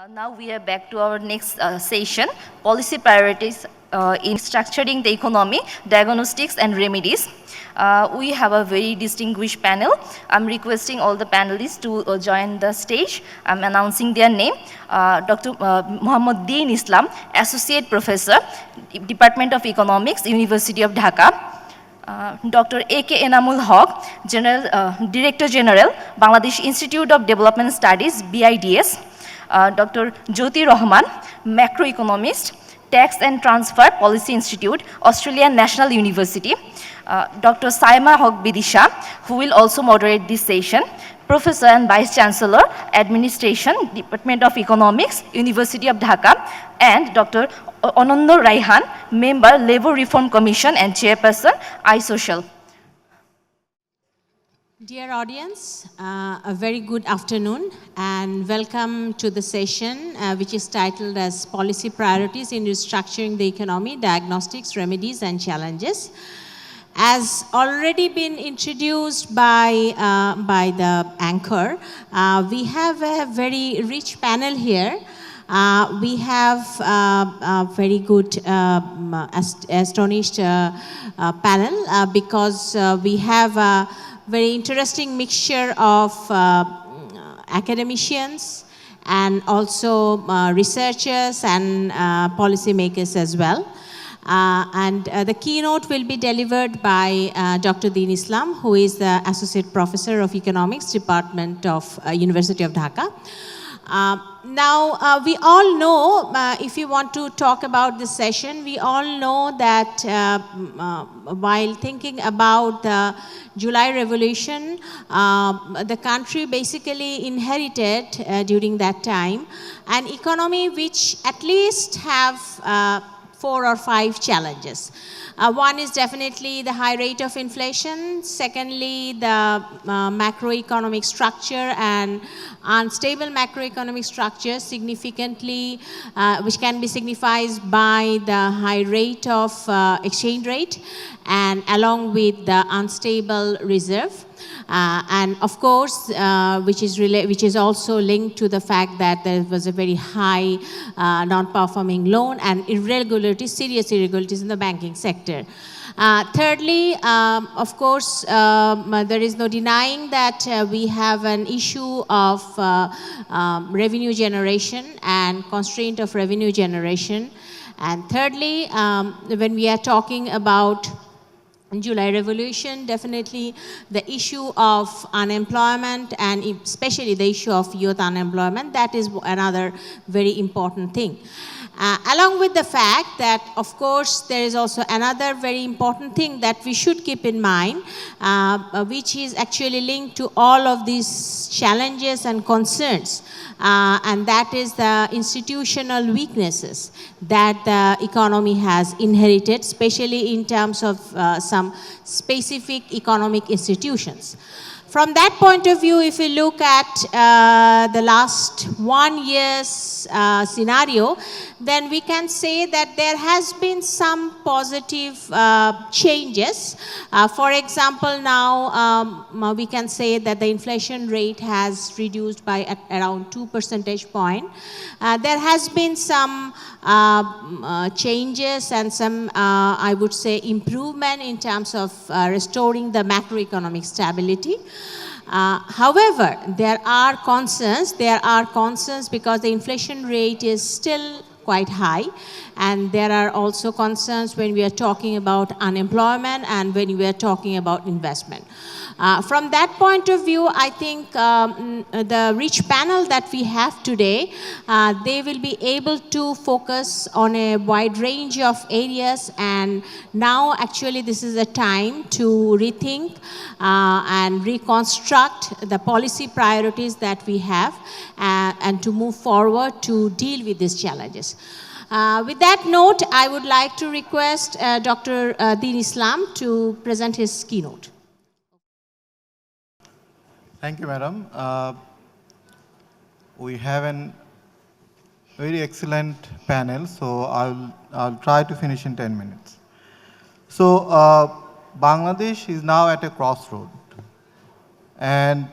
Now we are back to our next session, policy priorities in structuring the economy, diagnostics and remedies. We have a very distinguished panel. I'm requesting all the panelists to join the stage. I'm announcing their name. Dr. Muhammad Deen Islam, Associate Professor, Department of Economics, University of Dhaka. Dr. A.K. Enamul Haque, Director General, Bangladesh Institute of Development Studies, BIDS. Dr. Jyoti Rahman, Macroeconomist, Tax and Transfer Policy Institute, Australian National University. Dr. Sayema Bidisha, who will also moderate this session, Professor and Vice Chancellor, Administration, Department of Economics, University of Dhaka, and Dr. Ananya Raihan, Member, Labour Reform Commission and Chairperson, iSocial. Dear audience, a very good afternoon and welcome to the session which is titled as Policy Priorities in Restructuring the Economy, Diagnostics, Remedies and Challenges. As already been introduced by the anchor, we have a very rich panel here. We have a very good, astonished panel because we have a very interesting mixture of academicians and also researchers and policymakers as well. The keynote will be delivered by Dr. Deen Islam, who is the Associate Professor of Economics, Department of University of Dhaka. Now, we all know, if you want to talk about this session, we all know that while thinking about the July Revolution, the country basically inherited during that time an economy which at least have 4 or 5 challenges. One is definitely the high rate of inflation. Secondly, the macroeconomic structure and unstable macroeconomic structure significantly, which can be signified by the high rate of exchange rate and along with the unstable reserve. And of course, which is also linked to the fact that there was a very high non-performing loan and irregularities, serious irregularities in the banking sector. Thirdly, of course, there is no denying that we have an issue of revenue generation and constraint of revenue generation. And thirdly, when we are talking about July Revolution, definitely the issue of unemployment and especially the issue of youth unemployment, that is another very important thing. Along with the fact that, of course, there is also another very important thing that we should keep in mind, which is actually linked to all of these challenges and concerns, and that is the institutional weaknesses that the economy has inherited, especially in terms of some specific economic institutions. From that point of view, if we look at the last 1 year's scenario, then we can say that there has been some positive changes. For example, now we can say that the inflation rate has reduced by around 2 percentage points. There has been some changes and some, I would say, improvement in terms of restoring the macroeconomic stability. However, there are concerns. There are concerns because the inflation rate is still quite high, and there are also concerns when we are talking about unemployment and when we are talking about investment. From that point of view, I think the rich panel that we have today, they will be able to focus on a wide range of areas, and now actually this is a time to rethink and reconstruct the policy priorities that we have and to move forward to deal with these challenges. With that note, I would like to request Dr. Deen Islam to present his keynote. Thank you, madam. we have a very excellent panel, so I'll try to finish in 10 minutes. So Bangladesh is now at a crossroad, and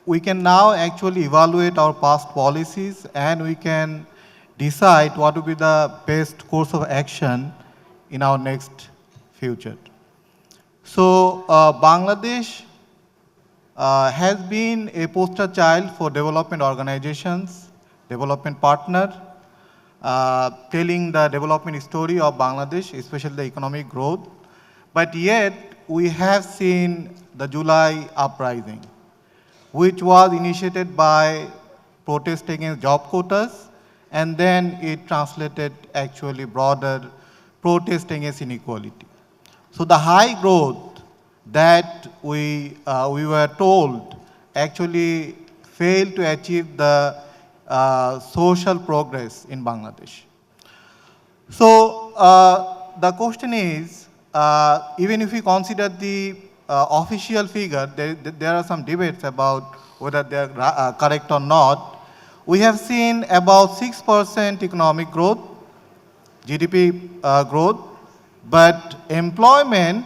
we can now actually evaluate our past policies, and we can decide what will be the best course of action in our next future. So Bangladesh has been a poster child for development organizations, development partner, telling the development story of Bangladesh, especially the economic growth. But yet, we have seen the July uprising, which was initiated by protest against job quotas, and then it translated actually broader protest against inequality. So the high growth that we were told actually failed to achieve the social progress in Bangladesh. So the question is, even if we consider the official figure, there are some debates about whether they are correct or not. We have seen about 6% economic growth, GDP growth, but employment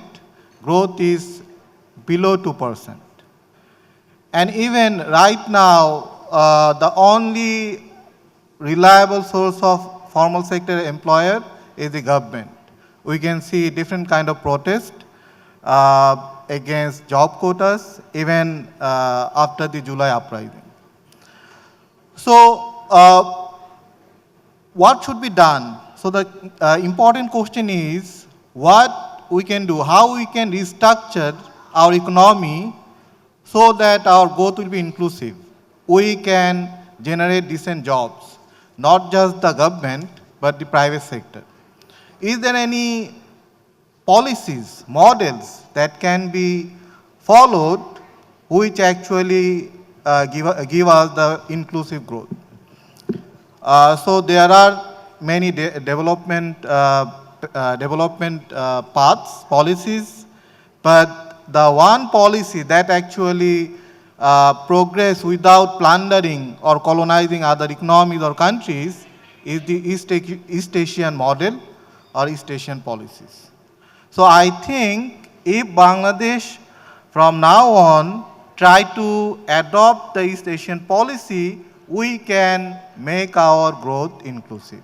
growth is below 2%. And even right now, the only reliable source of formal sector employer is the government. We can see different kind of protest against job quotas, even after the July uprising. So what should be done? So the important question is what we can do, how we can restructure our economy so that our growth will be inclusive. We can generate decent jobs, not just the government, but the private sector. Is there any policies, models that can be followed which actually give us the inclusive growth? So there are many development paths, policies, but the one policy that actually progress without plundering or colonizing other economies or countries is the East Asian model or East Asian policies. So I think if Bangladesh from now on try to adopt the East Asian policy, we can make our growth inclusive.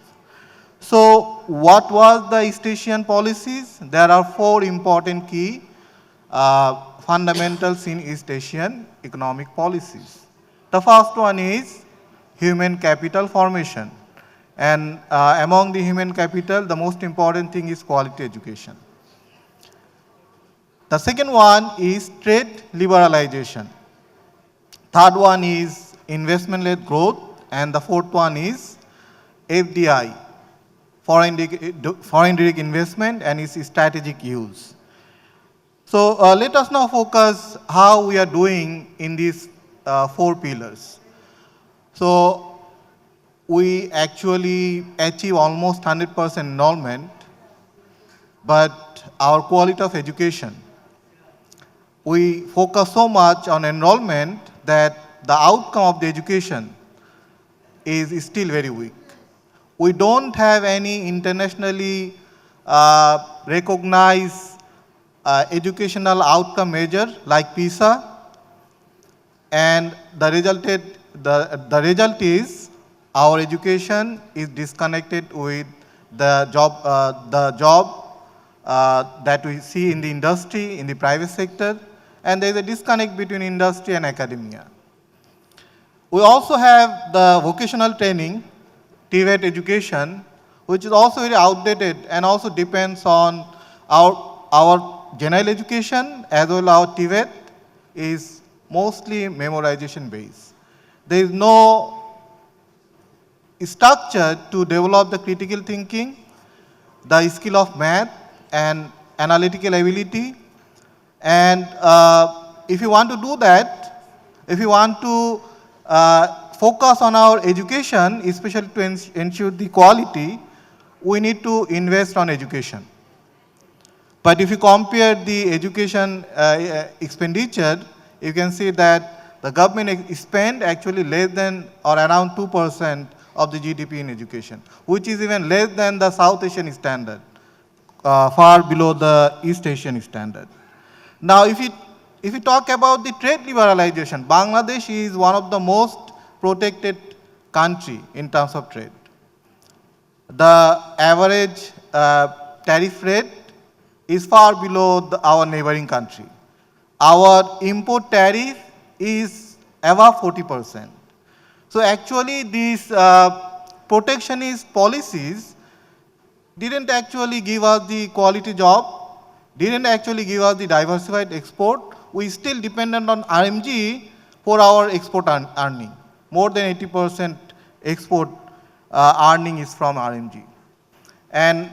So what was the East Asian policies? There are 4 important key fundamentals in East Asian economic policies. The first one is human capital formation. And among the human capital, the most important thing is quality education. The second one is trade liberalization. Third one is investment-led growth. And the fourth one is FDI, foreign direct investment, and its strategic use. So let us now focus how we are doing in these 4 pillars. So we actually achieve almost 100% enrollment, but our quality of education, we focus so much on enrollment that the outcome of the education is still very weak. We don't have any internationally recognized educational outcome measure like PISA, and the result is our education is disconnected with the job that we see in the industry, in the private sector, and there is a disconnect between industry and academia. We also have the vocational training, TVET education, which is also very outdated and also depends on our general education as well as our TVET is mostly memorization based. There is no structure to develop the critical thinking, the skill of math and analytical ability. And if you want to do that, if you want to focus on our education, especially to ensure the quality, we need to invest on education. But if you compare the education expenditure, you can see that The government spend actually less than or around 2% of the GDP in education, which is even less than the South Asian standard, far below the East Asian standard. Now, if you talk about the trade liberalization, Bangladesh is one of the most protected country in terms of trade. The average tariff rate is far below our neighboring country. Our import tariff is above 40%. So actually these protectionist policies didn't actually give us the quality job, didn't actually give us the diversified export. We still dependent on RMG for our export earning. More than 80% export earning is from RMG. And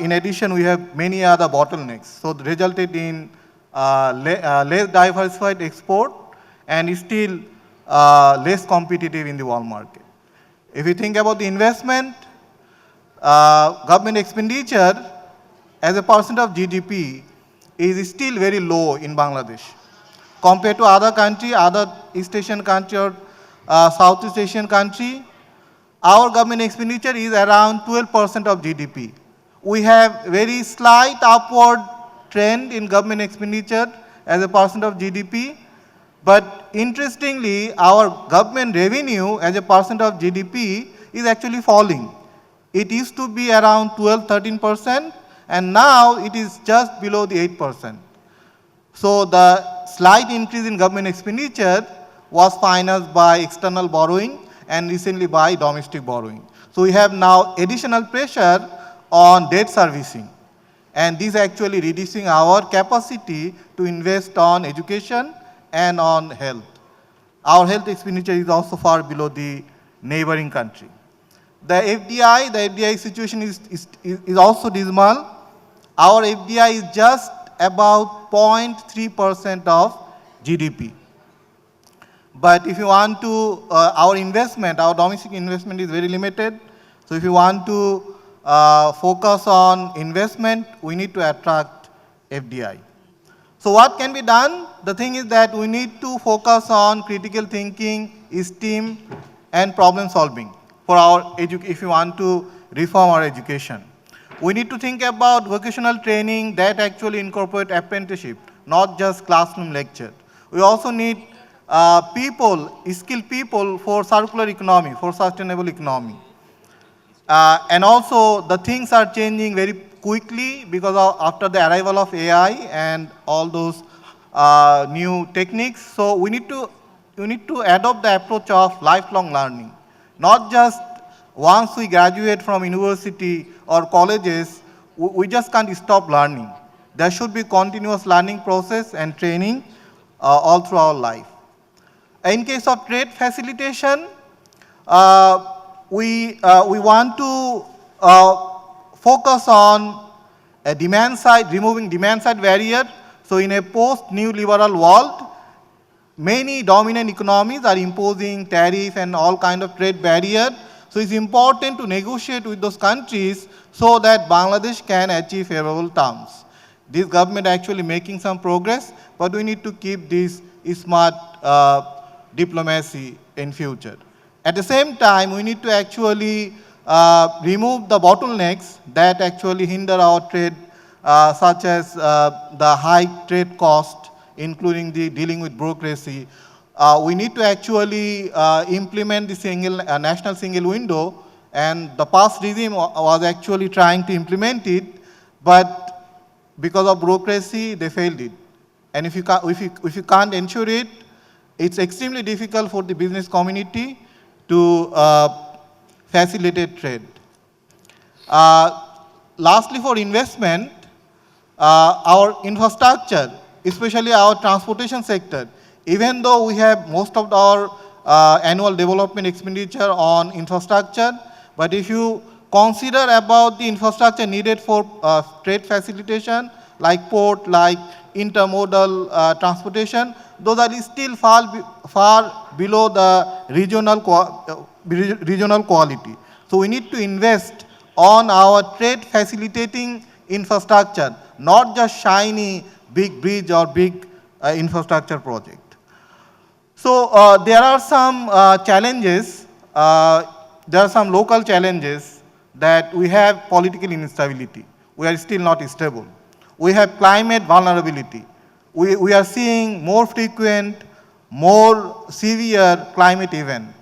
in addition, we have many other bottlenecks. So it resulted in less diversified export and still less competitive in the world market. If you think about the investment, government expenditure as a percent of GDP is still very low in Bangladesh. Compared to other country, other East Asian country or Southeast Asian country, our government expenditure is around 12% of GDP. We have very slight upward trend in government expenditure as a percent of GDP, but interestingly, our government revenue as a percent of GDP is actually falling. It used to be around 12-13%, and now it is just below the 8%. So the slight increase in government expenditure was financed by external borrowing and recently by domestic borrowing. So we have now additional pressure on debt servicing, and this actually reducing our capacity to invest on education and on health. Our health expenditure is also far below the neighboring country. The FDI situation is also dismal. Our FDI is just about 0.3% of GDP. But if you want to, our investment, our domestic investment is very limited. So if you want to focus on investment, we need to attract FDI. So what can be done? The thing is that we need to focus on critical thinking, STEAM, and problem solving for our if you want to reform our education. We need to think about vocational training that actually incorporate apprenticeship, not just classroom lecture. We also need skilled people for circular economy, for sustainable economy. And also the things are changing very quickly because after the arrival of AI and all those new techniques. So we need to adopt the approach of lifelong learning. Not just once we graduate from university or colleges, we just can't stop learning. There should be continuous learning process and training all through our life. In case of trade facilitation, we want to focus on a demand side, removing demand side barrier. So in a post-new liberal world, many dominant economies are imposing tariff and all kind of trade barrier. So it's important to negotiate with those countries so that Bangladesh can achieve favorable terms. This government actually making some progress, but we need to keep this smart diplomacy in future. At the same time, we need to actually remove the bottlenecks that actually hinder our trade, such as the high trade cost, including the dealing with bureaucracy. We need to actually implement the national single window, and the past regime was actually trying to implement it, but because of bureaucracy, they failed it. And if you can't ensure it, it's extremely difficult for the business community to facilitate trade. Lastly, for investment, our infrastructure, especially our transportation sector, even though we have most of our annual development expenditure on infrastructure, but if you consider about the infrastructure needed for trade facilitation, like port, like intermodal transportation, those are still far below the regional quality. So we need to invest on our trade facilitating infrastructure, not just shiny big bridge or big infrastructure project. So there are some challenges, there are some local challenges that we have political instability. We are still not stable. We have climate vulnerability. We are seeing more frequent, more severe climate event.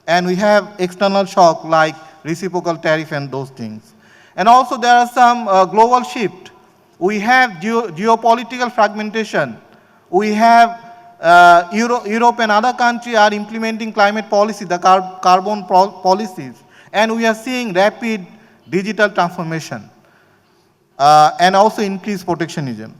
And we have external shock like reciprocal tariff and those things. And also there are some global shift. We have geopolitical fragmentation. We have Europe and other countries are implementing climate policy, the carbon policies, and we are seeing rapid digital transformation and also increased protectionism.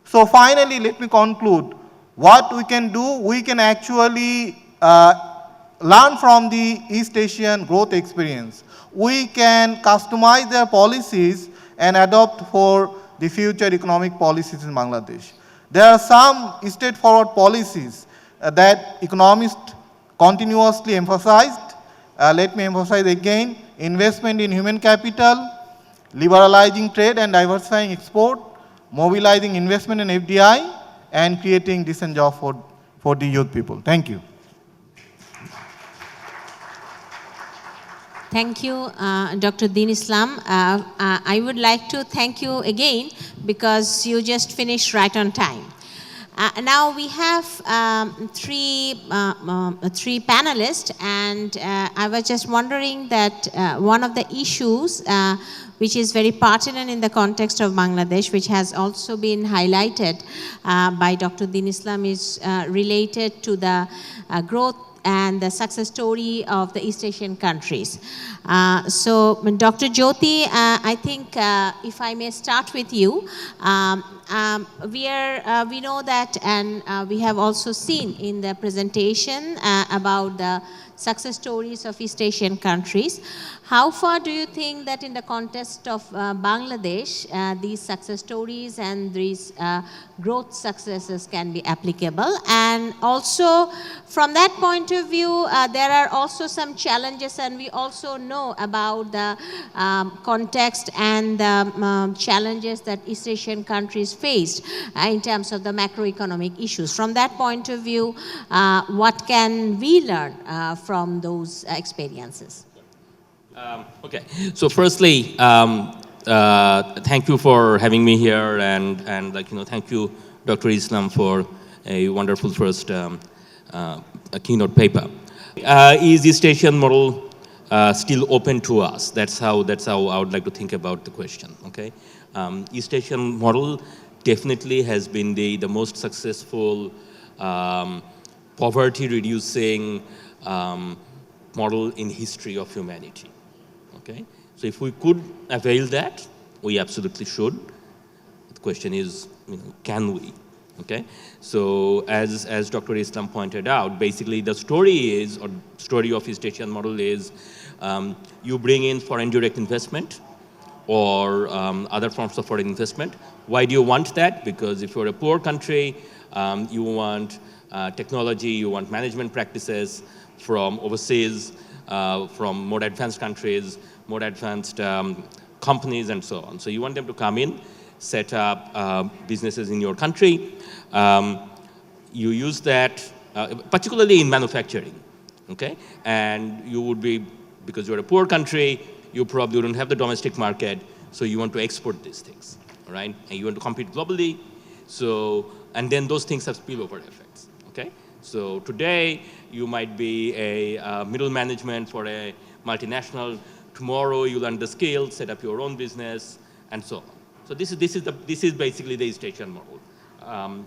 So finally, let me conclude. What we can do, we can actually learn from the East Asian growth experience. We can customize their policies and adopt for the future economic policies in Bangladesh. There are some straightforward policies that economists continuously emphasized. Let me emphasize again, investment in human capital, liberalizing trade and diversifying export, mobilizing investment in FDI, and creating decent jobs for the youth people. Thank you. Thank you, Dr. Deen Islam. I would like to thank you again because you just finished right on time. Now we have three panelists, and I was just wondering that one of the issues which is very pertinent in the context of Bangladesh, which has also been highlighted by Dr. Deen Islam, is related to the growth and the success story of the East Asian countries. So, Dr. Jyoti, I think if I may start with you, we know that, and we have also seen in the presentation about the success stories of East Asian countries. How far do you think that in the context of Bangladesh, these success stories and these growth successes can be applicable? And also, from that point of view, there are also some challenges, and we also know about the context and the challenges that East Asian countries faced in terms of the macroeconomic issues. From that point of view, what can we learn from those experiences? Okay, so firstly, thank you for having me here, and thank you, Dr. Islam, for a wonderful first keynote paper. Is East Asian model still open to us? That's how I would like to think about the question. Okay, East Asian model definitely has been the most successful poverty-reducing model in history of humanity. Okay, so if we could avail that, we absolutely should. The question is, can we? Okay, so as Dr. Islam pointed out, basically the story of East Asian model is you bring in foreign direct investment or other forms of foreign investment. Why do you want that? Because if you're a poor country, you want technology, you want management practices from overseas, from more advanced countries, more advanced companies, and so on. So you want them to come in, set up businesses in your country. You use that, particularly in manufacturing, okay? And you would be, because you're a poor country, you probably don't have the domestic market, so you want to export these things, right? And you want to compete globally, so, and then those things have spillover effects, okay? So today, you might be a middle management for a multinational. Tomorrow, you learn the skills, set up your own business, and so on. So this is basically the East Asian model.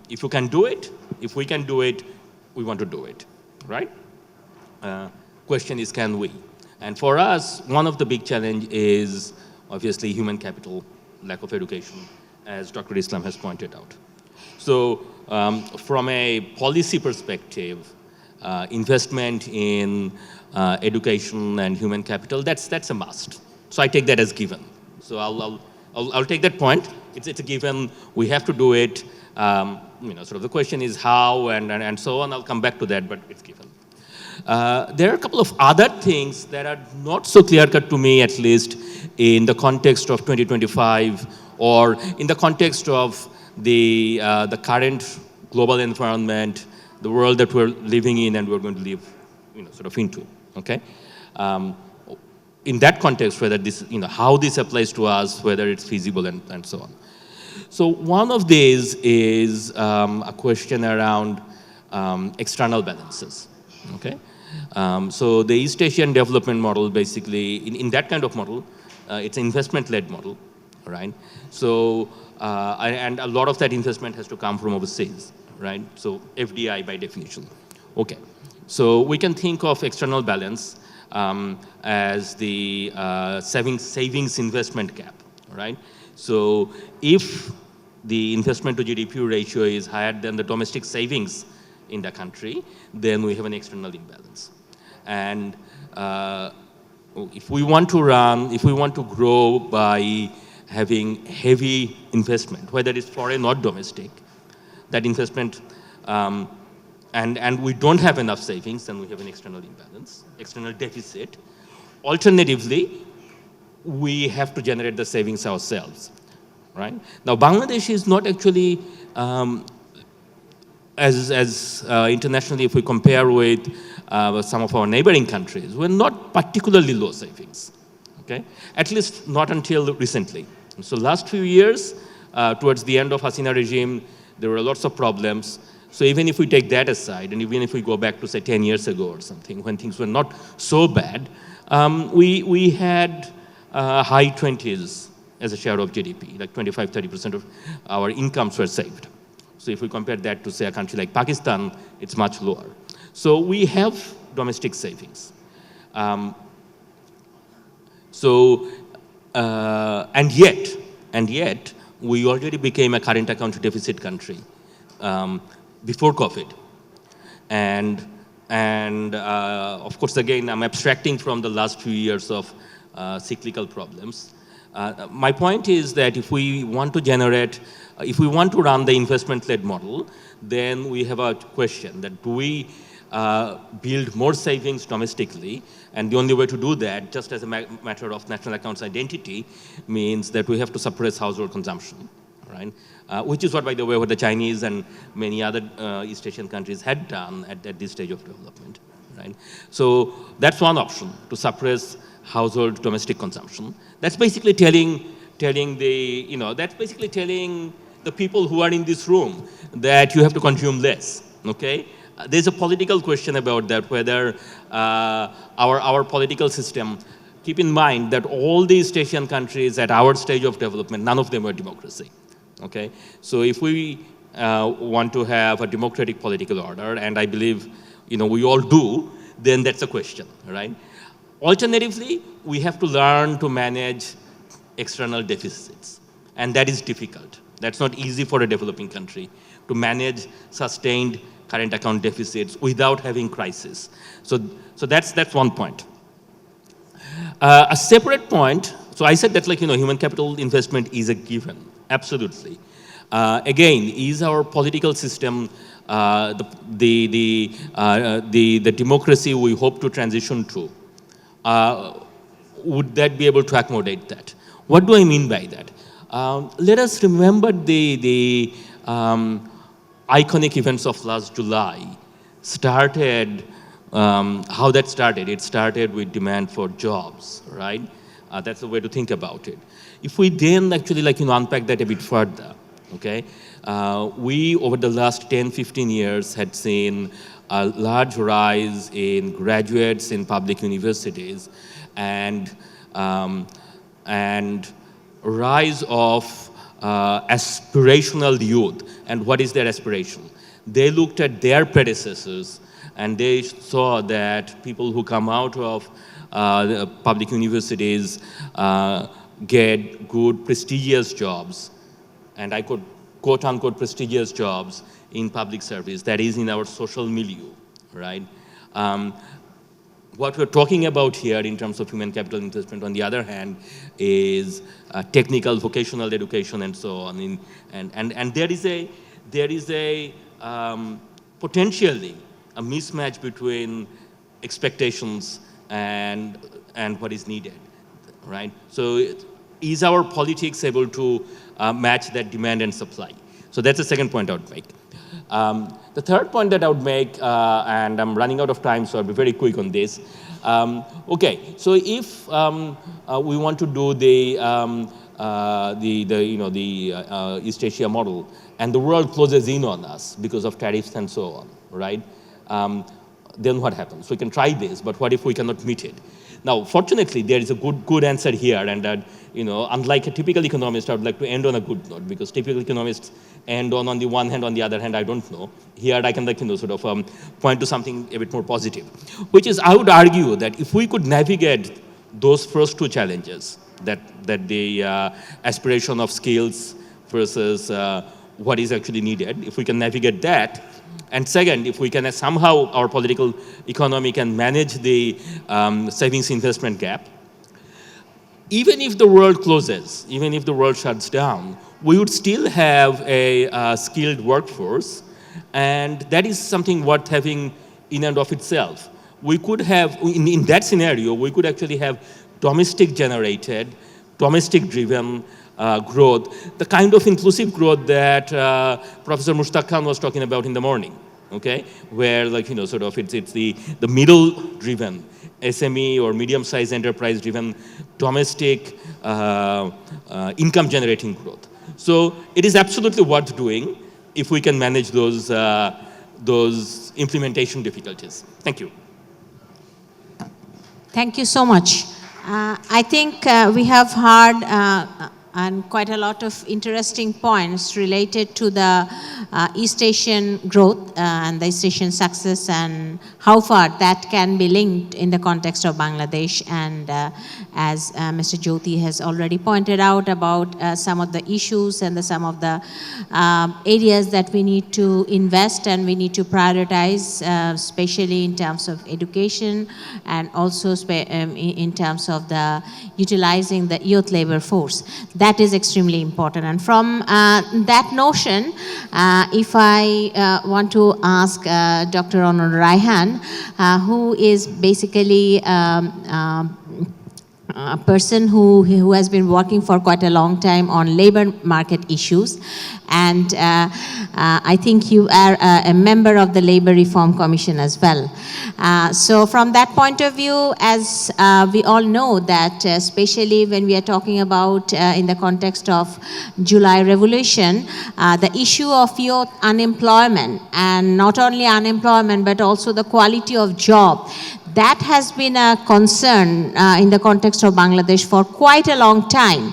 If you can do it, if we can do it, we want to do it, right? Question is, can we? And for us, one of the big challenge is obviously human capital, lack of education, as Dr. Islam has pointed out. So from a policy perspective, investment in education and human capital, that's a must. So I take that as given. So I'll take that point. It's a given. We have to do it. Sort of the question is how and so on. I'll come back to that, but it's given. There are a couple of other things that are not so clear-cut to me, at least in the context of 2025 or in the context of the current global environment, the world that we're living in and we're going to live, sort of into, okay? In that context, whether this, how this applies to us, whether it's feasible and so on. So one of these is a question around external balances, okay? So the East Asian development model, basically, in that kind of model, it's an investment-led model, right? So, and a lot of that investment has to come from overseas, right? So FDI by definition. Okay, so we can think of external balance as the savings investment gap, right? So if the investment to GDP ratio is higher than the domestic savings in the country, then we have an external imbalance. And if we want to grow by having heavy investment, whether it's foreign or domestic, that investment, and we don't have enough savings, then we have an external imbalance, external deficit. Alternatively, we have to generate the savings ourselves, right? Now, Bangladesh is not actually, internationally, if we compare with some of our neighboring countries, we're not particularly low savings, okay? At least not until recently. So last few years, towards the end of Hasina regime, there were lots of problems. So even if we take that aside, and even if we go back to, say, 10 years ago or something, when things were not so bad, we had high 20s as a share of GDP, like 25, 30% of our incomes were saved. So if we compare that to, say, a country like Pakistan, it's much lower. So we have domestic savings. And yet, we already became a current account deficit country before COVID. And of course, again, I'm abstracting from the last few years of cyclical problems. My point is that if we want to run the investment-led model, then we have a question that do we build more savings domestically? And the only way to do that, just as a matter of national accounts identity, means that we have to suppress household consumption, right? Which is what, by the way, what the Chinese and many other East Asian countries had done at this stage of development, right? So that's one option, to suppress household domestic consumption. That's basically telling the people who are in this room that you have to consume less, okay? There's a political question about that, whether our political system, keep in mind that all the East Asian countries at our stage of development, none of them were democracy, okay? So if we want to have a democratic political order, and I believe, we all do, then that's a question, right? Alternatively, we have to learn to manage external deficits, and that is difficult. That's not easy for a developing country to manage sustained current account deficits without having crisis. So that's one point. A separate point, so I said that human capital investment is a given, absolutely. Again, is our political system the democracy we hope to transition to? Would that be able to accommodate that? What do I mean by that? Let us remember the iconic events of last July started, how that started. It started with demand for jobs, right? That's the way to think about it. If we then actually unpack that a bit further, okay? We, over the last 10, 15 years, had seen a large rise in graduates in public universities and rise of aspirational youth. And what is their aspiration? They looked at their predecessors and they saw that people who come out of the public universities get good, prestigious jobs. And I could quote unquote prestigious jobs in public service, that is in our social milieu, right? What we're talking about here in terms of human capital investment, on the other hand, is technical, vocational education and so on. And there is a potentially a mismatch between expectations and what is needed, right? So is our politics able to match that demand and supply? So that's the second point I would make. The third point that I would make, and I'm running out of time, so I'll be very quick on this. Okay, so if we want to do the East Asia model, and the world closes in on us because of tariffs and so on, right? Then what happens? We can try this, but what if we cannot meet it? Now, fortunately, there is a good answer here, and unlike a typical economist, I would like to end on a good note, because typical economists end on the one hand, on the other hand, I don't know. Here, I can sort of point to something a bit more positive, which is, I would argue that if we could navigate those first two challenges, that the aspiration of skills versus what is actually needed, if we can navigate that, and second, if we can somehow, our political economy can manage the savings investment gap, even if the world closes, even if the world shuts down, we would still have a skilled workforce, and that is something worth having in and of itself. We could have, in that scenario, we could actually have domestic generated, domestic driven growth, the kind of inclusive growth that Professor Mushtaq Khan was talking about in the morning, okay? Where sort of it's the middle driven, SME or medium-sized enterprise driven domestic income generating growth. So it is absolutely worth doing if we can manage those implementation difficulties. Thank you. Thank you so much. I think we have heard and quite a lot of interesting points related to the East Asian growth and the East Asian success, and how far that can be linked in the context of Bangladesh. And as Mr. Jyoti has already pointed out about some of the issues and some of the areas that we need to invest and we need to prioritize, especially in terms of education and also in terms of the utilizing the youth labor force. That is extremely important. And from that notion, if I want to ask Dr. Honor Raihan, who is basically a person who has been working for quite a long time on labor market issues, and I think you are a member of the Labor Reform Commission as well. So from that point of view, as we all know that especially when we are talking about in the context of July Revolution, the issue of youth unemployment, and not only unemployment but also the quality of job, that has been a concern in the context of Bangladesh for quite a long time.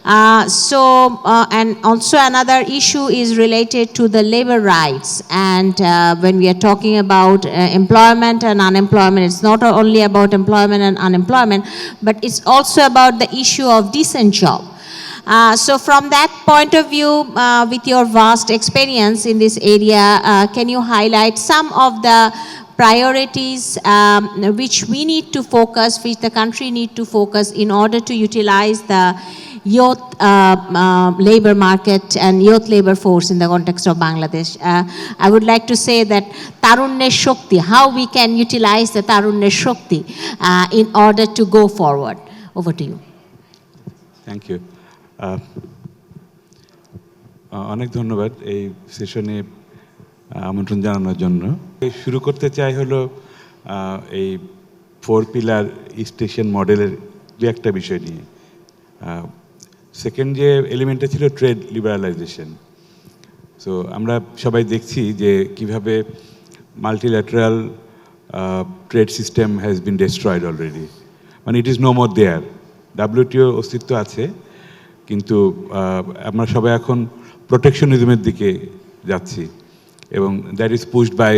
And also another issue is related to the labor rights. And when we are talking about employment and unemployment, it's not only about employment and unemployment, but it's also about the issue of decent job. So from that point of view, with your vast experience in this area, can you highlight some of the priorities which we need to focus, which the country need to focus in order to utilize the youth labor market and youth labor force in the context of Bangladesh? I would like to say that Tarunne Shakti, how we can utilize the Tarunne Shakti in order to go forward. Over to you. Thank you. অনেক ধন্যবাদ এই সেশনে আমন্ত্রণ জানানোর জন্য। শুরু করতে চাই হলো এই 4 পিলার ইস্ট এশিয়ান মডেলের দু একটা বিষয় নিয়ে। সেকেন্ড যে এলিমেন্টটা ছিল ট্রেড লিবারালাইজেশন। সো আমরা সবাই দেখছি যে কিভাবে multilateral trade system has been destroyed already, মানে it is no more there. WTO অস্তিত্ব আছে, কিন্তু আমরা সবাই এখন প্রোটেকশনিজমের দিকে যাচ্ছি, এবং that is pushed by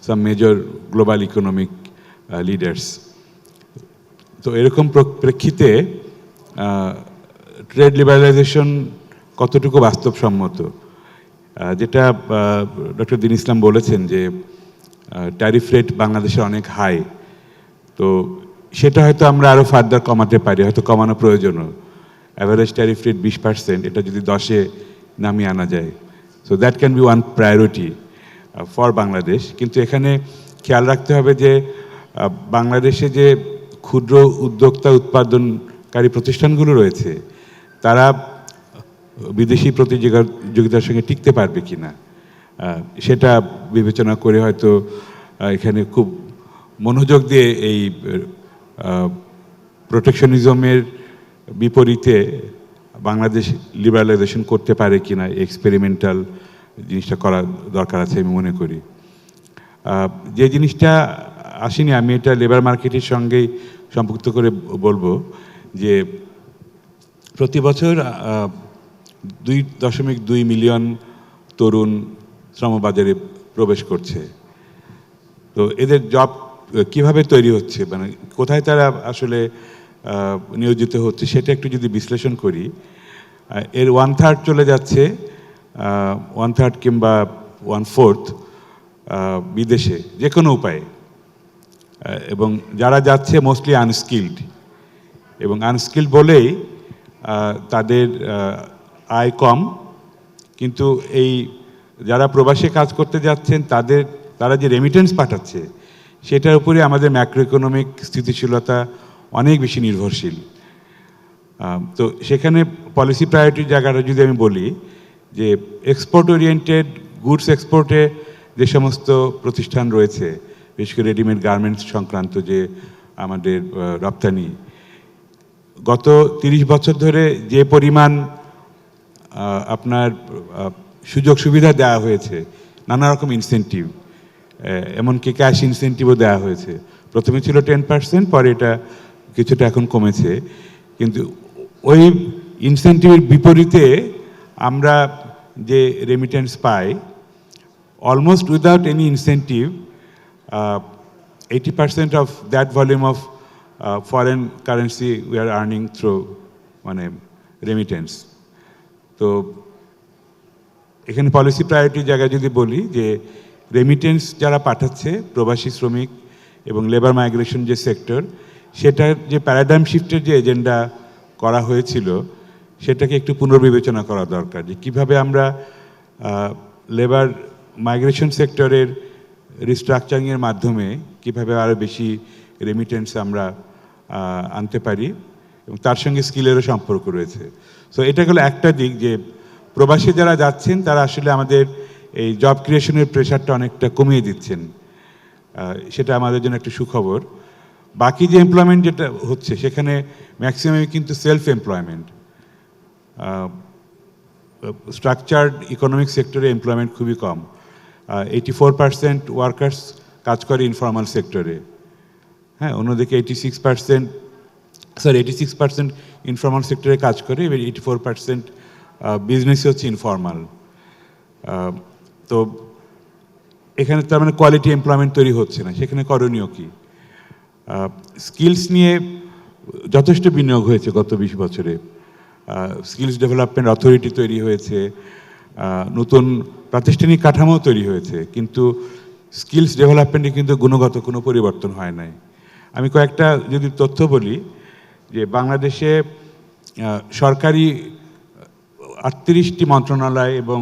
some major global economic leaders. তো এরকম প্রেক্ষিতে ট্রেড লিবারালাইজেশন কতটুকু বাস্তবসম্মত, যেটা ডক্টর দীন ইসলাম বলেছেন যে ট্যারিফ রেট বাংলাদেশে অনেক হাই, তো সেটা হয়তো আমরা আরও ফার্দার কমাতে পারি, হয়তো কমানো প্রয়োজনও। অ্যাভারেজ ট্যারিফ রেট 20%, এটা যদি 10-এ নামিয়ে আনা যায়, so that can be one priority for Bangladesh. কিন্তু এখানে খেয়াল রাখতে হবে যে বাংলাদেশে যে ক্ষুদ্র উদ্যোক্তা উৎপাদনকারী প্রতিষ্ঠানগুলো রয়েছে, তারা বিদেশি প্রতিযোগিতার সঙ্গে টিকতে পারবে কিনা। সেটা বিবেচনা করে হয়তো এখানে খুব মনোযোগ দিয়ে এই প্রোটেকশনিজমের বিপরীতে বাংলাদেশ লিবারালাইজেশন করতে পারে কিনা এক্সপেরিমেন্টাল জিনিসটা করা দরকার আছে আমি মনে করি। যে জিনিসটা আসেনি আমি এটা লেবার মার্কেটের সঙ্গেই সম্পৃক্ত করে বলবো যে প্রতি বছর 2.2 মিলিয়ন তরুণ শ্রমবাজারে প্রবেশ করছে। তো এদের জব কিভাবে তৈরি হচ্ছে, মানে কোথায় তারা আসলে নিয়োজিত হচ্ছে সেটা একটু যদি বিশ্লেষণ করি, এর 1/3 চলে যাচ্ছে 1/3 কিংবা 1/4 বিদেশে যে কোনো উপায়ে, এবং যারা যাচ্ছে মোস্টলি আনস্কিল্ড, এবং আনস্কিল্ড বলেই তাদের আয় কম, কিন্তু এই যারা প্রবাসে কাজ করতে যাচ্ছেন তারা যে রেমিটেন্স পাঠাচ্ছে সেটার উপরে আমাদের ম্যাক্রো ইকোনমিক স্থিতিশীলতা অনেক বেশি নির্ভরশীল। তো সেখানে পলিসি প্রায়োরিটির জায়গাটা যদি আমি বলি যে এক্সপোর্ট ওরিয়েন্টেড গুডস এক্সপোর্টে যে সমস্ত প্রতিষ্ঠান রয়েছে, বিশেষ করে রেডিমেড গার্মেন্টস সংক্রান্ত যে আমাদের রপ্তানি, গত 30 বছর ধরে যে পরিমাণ আপনার সুযোগ সুবিধা দেওয়া হয়েছে, নানা রকম ইনসেন্টিভ, এমনকি ক্যাশ ইনসেন্টিভও দেওয়া হয়েছে। প্রথমে ছিল 10%, পরে এটা কিছুটা এখন কমেছে, কিন্তু ওই ইনসেন্টিভের বিপরীতে আমরা যে remittance pi, almost without any incentive 80% of that volume of foreign currency we are earning through মানে রেমিটেন্স। তো এখানে পলিসি প্রায়োরিটির জায়গায় যদি বলি যে রেমিটেন্স যারা পাঠাচ্ছে, প্রবাসী শ্রমিক এবং লেবার মাইগ্রেশন যে সেক্টর, সেটার যে প্যারাডাইম শিফটের যে এজেন্ডা করা হয়েছিল সেটাকে একটু পুনর্বিবেচনা করা দরকার, যে কীভাবে আমরা লেবার মাইগ্রেশন সেক্টরের রিস্ট্রাকচারিংয়ের মাধ্যমে কীভাবে আরও বেশি রেমিটেন্স আমরা আনতে পারি, এবং তার সঙ্গে স্কিলেরও সম্পর্ক রয়েছে। সো এটা হলো একটা দিক, যে প্রবাসী যারা যাচ্ছেন তারা আসলে আমাদের এই জব ক্রিয়েশনের প্রেশারটা অনেকটা কমিয়ে দিচ্ছেন, সেটা আমাদের জন্য একটা সুখবর। বাকি যে এমপ্লয়মেন্ট যেটা হচ্ছে সেখানে ম্যাক্সিমাম কিন্তু সেলফ এমপ্লয়মেন্ট, স্ট্রাকচার্ড ইকোনমিক সেক্টরে এমপ্লয়মেন্ট খুবই কম। 84% ওয়ার্কার্স কাজ করে ইনফর্মাল সেক্টরে, হ্যাঁ, অন্যদিকে 86% ইনফর্মাল সেক্টরে কাজ করে, এবং 84% বিজনেসই হচ্ছে ইনফর্মাল। তো এখানে তার মানে কোয়ালিটি এমপ্লয়মেন্ট তৈরি হচ্ছে না, সেখানে করণীয় কি? স্কিলস নিয়ে যথেষ্ট বিনিয়োগ হয়েছে গত 20 বছরে, স্কিলস ডেভেলপমেন্ট অথরিটি তৈরি হয়েছে, নতুন প্রাতিষ্ঠানিক কাঠামো তৈরি হয়েছে, কিন্তু স্কিলস ডেভেলপমেন্টে কিন্তু গুণগত কোনো পরিবর্তন হয় নাই। আমি কয়েকটা যদি তথ্য বলি, যে বাংলাদেশে সরকারি 38টি মন্ত্রণালয় এবং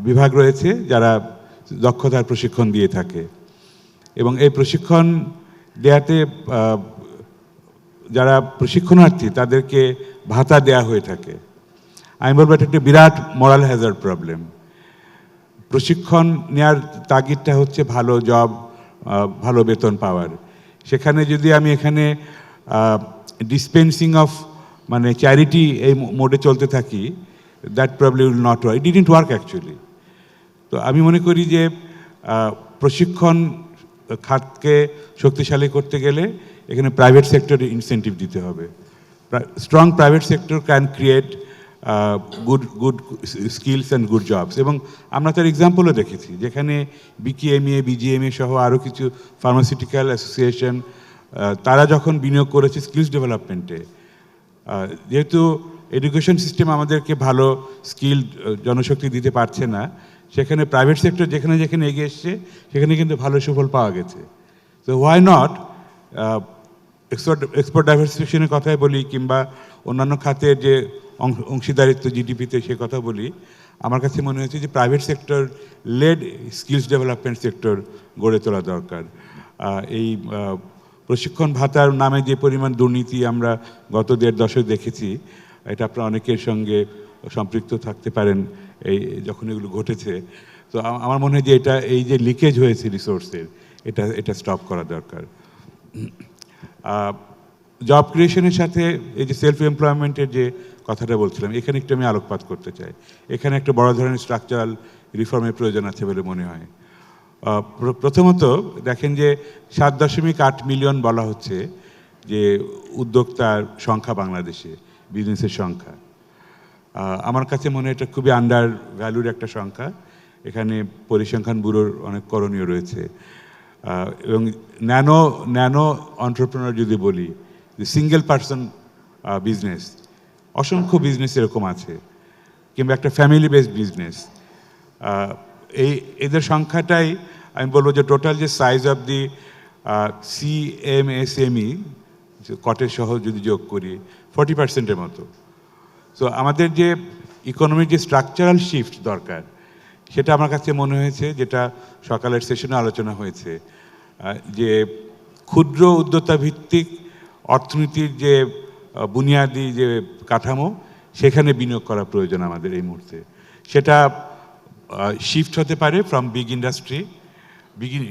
বিভাগ রয়েছে যারা দক্ষতার প্রশিক্ষণ দিয়ে থাকে, এবং এই প্রশিক্ষণ দেওয়াতে যারা প্রশিক্ষণার্থী তাদেরকে ভাতা দেয়া হয়ে থাকে। আমি বলবো এটা একটা বিরাট মোরাল হ্যাজার্ড প্রবলেম। প্রশিক্ষণ নেওয়ার তাগিদটা হচ্ছে ভালো জব, ভালো বেতন পাওয়ার। সেখানে যদি আমি এখানে ডিসপেন্সিং অফ মানে চ্যারিটি এই মোডে চলতে থাকি, that probably will not work, it didn't work actually. তো আমি মনে করি যে প্রশিক্ষণ খাতকে শক্তিশালী করতে গেলে এখানে প্রাইভেট সেক্টরে ইনসেন্টিভ দিতে হবে। Strong private sector can create good skills and good jobs, এবং আমরা তার এক্সাম্পলও দেখেছি, যেখানে বিকেএমএ, বিজিএমএ সহ আরও কিছু ফার্মাসিউটিক্যাল অ্যাসোসিয়েশন তারা যখন বিনিয়োগ করেছে স্কিলস ডেভেলপমেন্টে, যেহেতু এডুকেশন সিস্টেম আমাদেরকে ভালো স্কিল জনশক্তি দিতে পারছে না, সেখানে প্রাইভেট সেক্টর যেখানে যেখানে এগিয়ে এসছে সেখানে কিন্তু ভালো সুফল পাওয়া গেছে। তো হোয়াই নট এক্সপোর্ট ডাইভার্সিফিকেশনের কথাই বলি, কিংবা অন্যান্য খাতের যে অংশীদারিত্ব জিডিপিতে সে কথা বলি, আমার কাছে মনে হয়েছে যে private sector led skills development sector গড়ে তোলা দরকার। এই প্রশিক্ষণ ভাতার নামে যে পরিমাণ দুর্নীতি আমরা গত 1.5 দশক দেখেছি, এটা আপনারা অনেকের সঙ্গে সম্পৃক্ত থাকতে পারেন এই যখন এগুলো ঘটেছে। তো আমার মনে হয় যে এটা এই যে লিকেজ হয়েছে রিসোর্সের এটা স্টপ করা দরকার। জব ক্রিয়েশনের সাথে এই যে সেলফ এমপ্লয়মেন্টের যে কথাটা বলছিলাম, এখানে একটু আমি আলোকপাত করতে চাই। এখানে একটা বড় ধরনের স্ট্রাকচারাল রিফর্মের প্রয়োজন আছে বলে মনে হয়। প্রথমত দেখেন যে 7.8 মিলিয়ন বলা হচ্ছে যে উদ্যোক্তার সংখ্যা বাংলাদেশে, বিজনেসের সংখ্যা। আমার কাছে মনে হয় এটা খুবই আন্ডার ভ্যালুর একটা সংখ্যা। এখানে পরিসংখ্যান ব্যুরোর অনেক করণীয় রয়েছে। এবং ন্যানো অন্টারপ্রেনার যদি বলি, যে সিঙ্গেল পার্সন বিজনেস, অসংখ্য বিজনেস এরকম আছে, কিংবা একটা ফ্যামিলি বেসড বিজনেস। এদের সংখ্যাটাই আমি বলবো যে টোটাল যে size of the CMSME cottage সহ যদি যোগ করি 40%-এর মতো। সো আমাদের যে ইকোনমির যে স্ট্রাকচারাল শিফট দরকার, সেটা আমার কাছে মনে হয়েছে, যেটা সকালের সেশনে আলোচনা হয়েছে, যে ক্ষুদ্র উদ্যোক্তা ভিত্তিক অর্থনীতির যে বুনিয়াদি যে কাঠামো, সেখানে বিনিয়োগ করা প্রয়োজন আমাদের এই মুহূর্তে। সেটা শিফট হতে পারে ফ্রম বিগ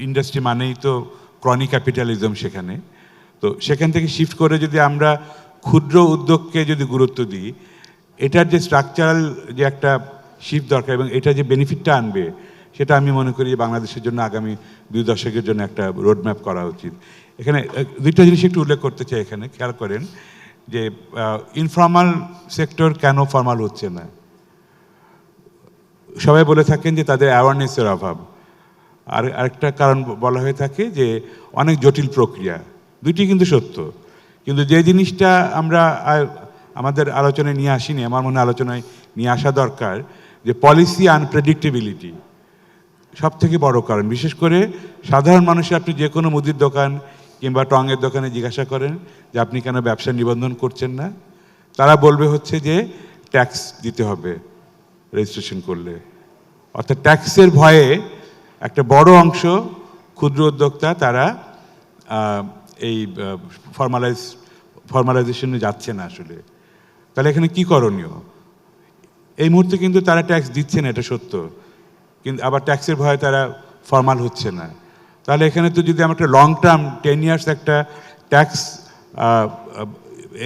ইন্ডাস্ট্রি মানেই তো ক্রনি ক্যাপিটালিজম সেখানে। তো সেখান থেকে শিফট করে যদি আমরা ক্ষুদ্র উদ্যোগকে যদি গুরুত্ব দিই, এটার যে স্ট্রাকচারাল যে একটা শিফট দরকার এবং এটা যে বেনিফিটটা আনবে, সেটা আমি মনে করি বাংলাদেশের জন্য আগামী 2 দশকের জন্য একটা রোডম্যাপ করা উচিত। এখানে দুইটা জিনিস একটু উল্লেখ করতে চাই। এখানে খেয়াল করেন যে ইনফর্মাল সেক্টর কেন ফর্মাল হচ্ছে না। সবাই বলে থাকেন যে তাদের অ্যাওয়ারনেসের অভাব, আর আরেকটা কারণ বলা হয়ে থাকে যে অনেক জটিল প্রক্রিয়া। দুইটি কিন্তু সত্য, কিন্তু যে জিনিসটা আমরা আমাদের আলোচনায় নিয়ে আসিনি, আমার মনে আলোচনায় নিয়ে আসা দরকার, যে পলিসি আনপ্রেডিক্টেবিলিটি সব থেকে বড় কারণ। বিশেষ করে সাধারণ মানুষের, আপনি যে কোনো মুদির দোকান কিংবা টঙের দোকানে জিজ্ঞাসা করেন যে আপনি কেন ব্যবসা নিবন্ধন করছেন না, তারা বলবে হচ্ছে যে ট্যাক্স দিতে হবে রেজিস্ট্রেশন করলে। অর্থাৎ ট্যাক্সের ভয়ে একটা বড় অংশ ক্ষুদ্র উদ্যোক্তা তারা এই ফর্মালাইজেশনে যাচ্ছে না আসলে। তাহলে এখানে কি করণীয়? এই মুহূর্তে কিন্তু তারা ট্যাক্স দিচ্ছে না, এটা সত্য, কিন্তু আবার ট্যাক্সের ভয়ে তারা ফর্মাল হচ্ছে না। তাহলে এখানে তো যদি আমরা একটা লং টার্ম 10 ইয়ার্স একটা ট্যাক্স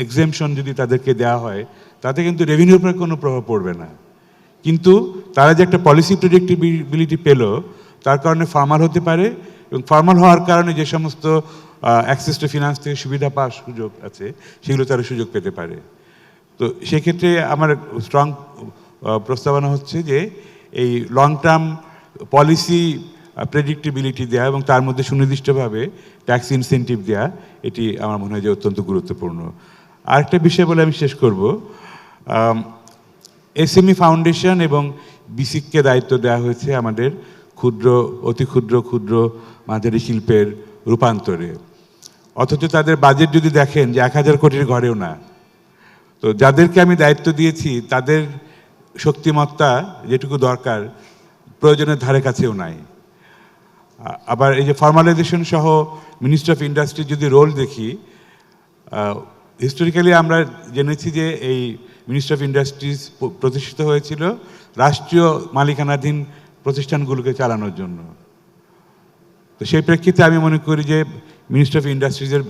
এক্সেমশন যদি তাদেরকে দেওয়া হয়, তাতে কিন্তু রেভিনিউর উপরে কোনো প্রভাব পড়বে না। কিন্তু তারা যে একটা পলিসি প্রেডিক্টেবিলিটি পেল, তার কারণে ফর্মাল হতে পারে, এবং ফর্মাল হওয়ার কারণে যে সমস্ত অ্যাক্সেস টু ফিনান্স থেকে সুবিধা পাওয়ার সুযোগ আছে, সেগুলো তারা সুযোগ পেতে পারে। তো সেক্ষেত্রে আমার স্ট্রং প্রস্তাবনা হচ্ছে যে এই লং টার্ম পলিসি প্রেডিক্টেবিলিটি দেওয়া এবং তার মধ্যে সুনির্দিষ্টভাবে ট্যাক্স ইনসেন্টিভ দেওয়া, এটি আমার মনে হয় যে অত্যন্ত গুরুত্বপূর্ণ। আরেকটা বিষয় বলে আমি শেষ করব। SME ফাউন্ডেশন এবং বিসিককে দায়িত্ব দেওয়া হয়েছে আমাদের অতি ক্ষুদ্র মাঝারি শিল্পের রূপান্তরে, অথচ তাদের বাজেট যদি দেখেন যে 1000 কোটির ঘরেও না। তো যাদেরকে আমি দায়িত্ব দিয়েছি তাদের শক্তিমত্তা যেটুকু দরকার প্রয়োজনের ধারে কাছেও নাই। আবার এই যে ফর্মালাইজেশন সহ মিনিস্ট্রি অফ ইন্ডাস্ট্রি যদি রোল দেখি, হিস্টোরিক্যালি আমরা জেনেছি যে এই মিনিস্ট্রি অফ ইন্ডাস্ট্রিজ প্রতিষ্ঠিত হয়েছিল রাষ্ট্রীয় মালিকানাধীন প্রতিষ্ঠানগুলোকে চালানোর জন্য। তো সেই প্রেক্ষিতে আমি মনে করি যে মিনিস্ট্রি অফ ইন্ডাস্ট্রিজের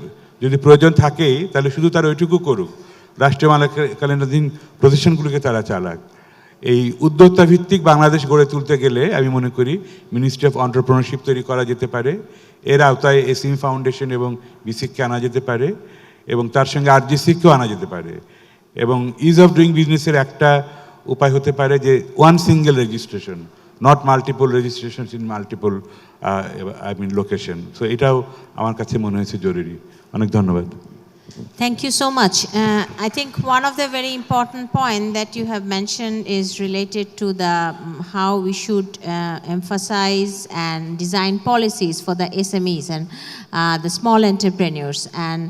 যদি প্রয়োজন থাকেই, তাহলে শুধু তারা ওইটুকু করুক, রাষ্ট্রীয় মালিকানাধীন প্রতিষ্ঠানগুলোকে তারা চালাক। এই উদ্যোক্তা ভিত্তিক বাংলাদেশ গড়ে তুলতে গেলে আমি মনে করি মিনিস্ট্রি অফ এন্টারপ্রেনারশিপ তৈরি করা যেতে পারে। এর আওতায় SME ফাউন্ডেশন এবং বিসিককে আনা যেতে পারে, এবং তার সঙ্গে RGCকেও আনা যেতে পারে। এবং ইজ অফ ডুইং বিজনেসের একটা উপায় হতে পারে যে one single registration, not multiple registration in multiple location. So এটাও আমার কাছে মনে হয়েছে জরুরি। অনেক ধন্যবাদ। Thank you so much. I think one of the very important point that you have mentioned is related to the how we should emphasize and design policies for the SMEs and the small entrepreneurs. And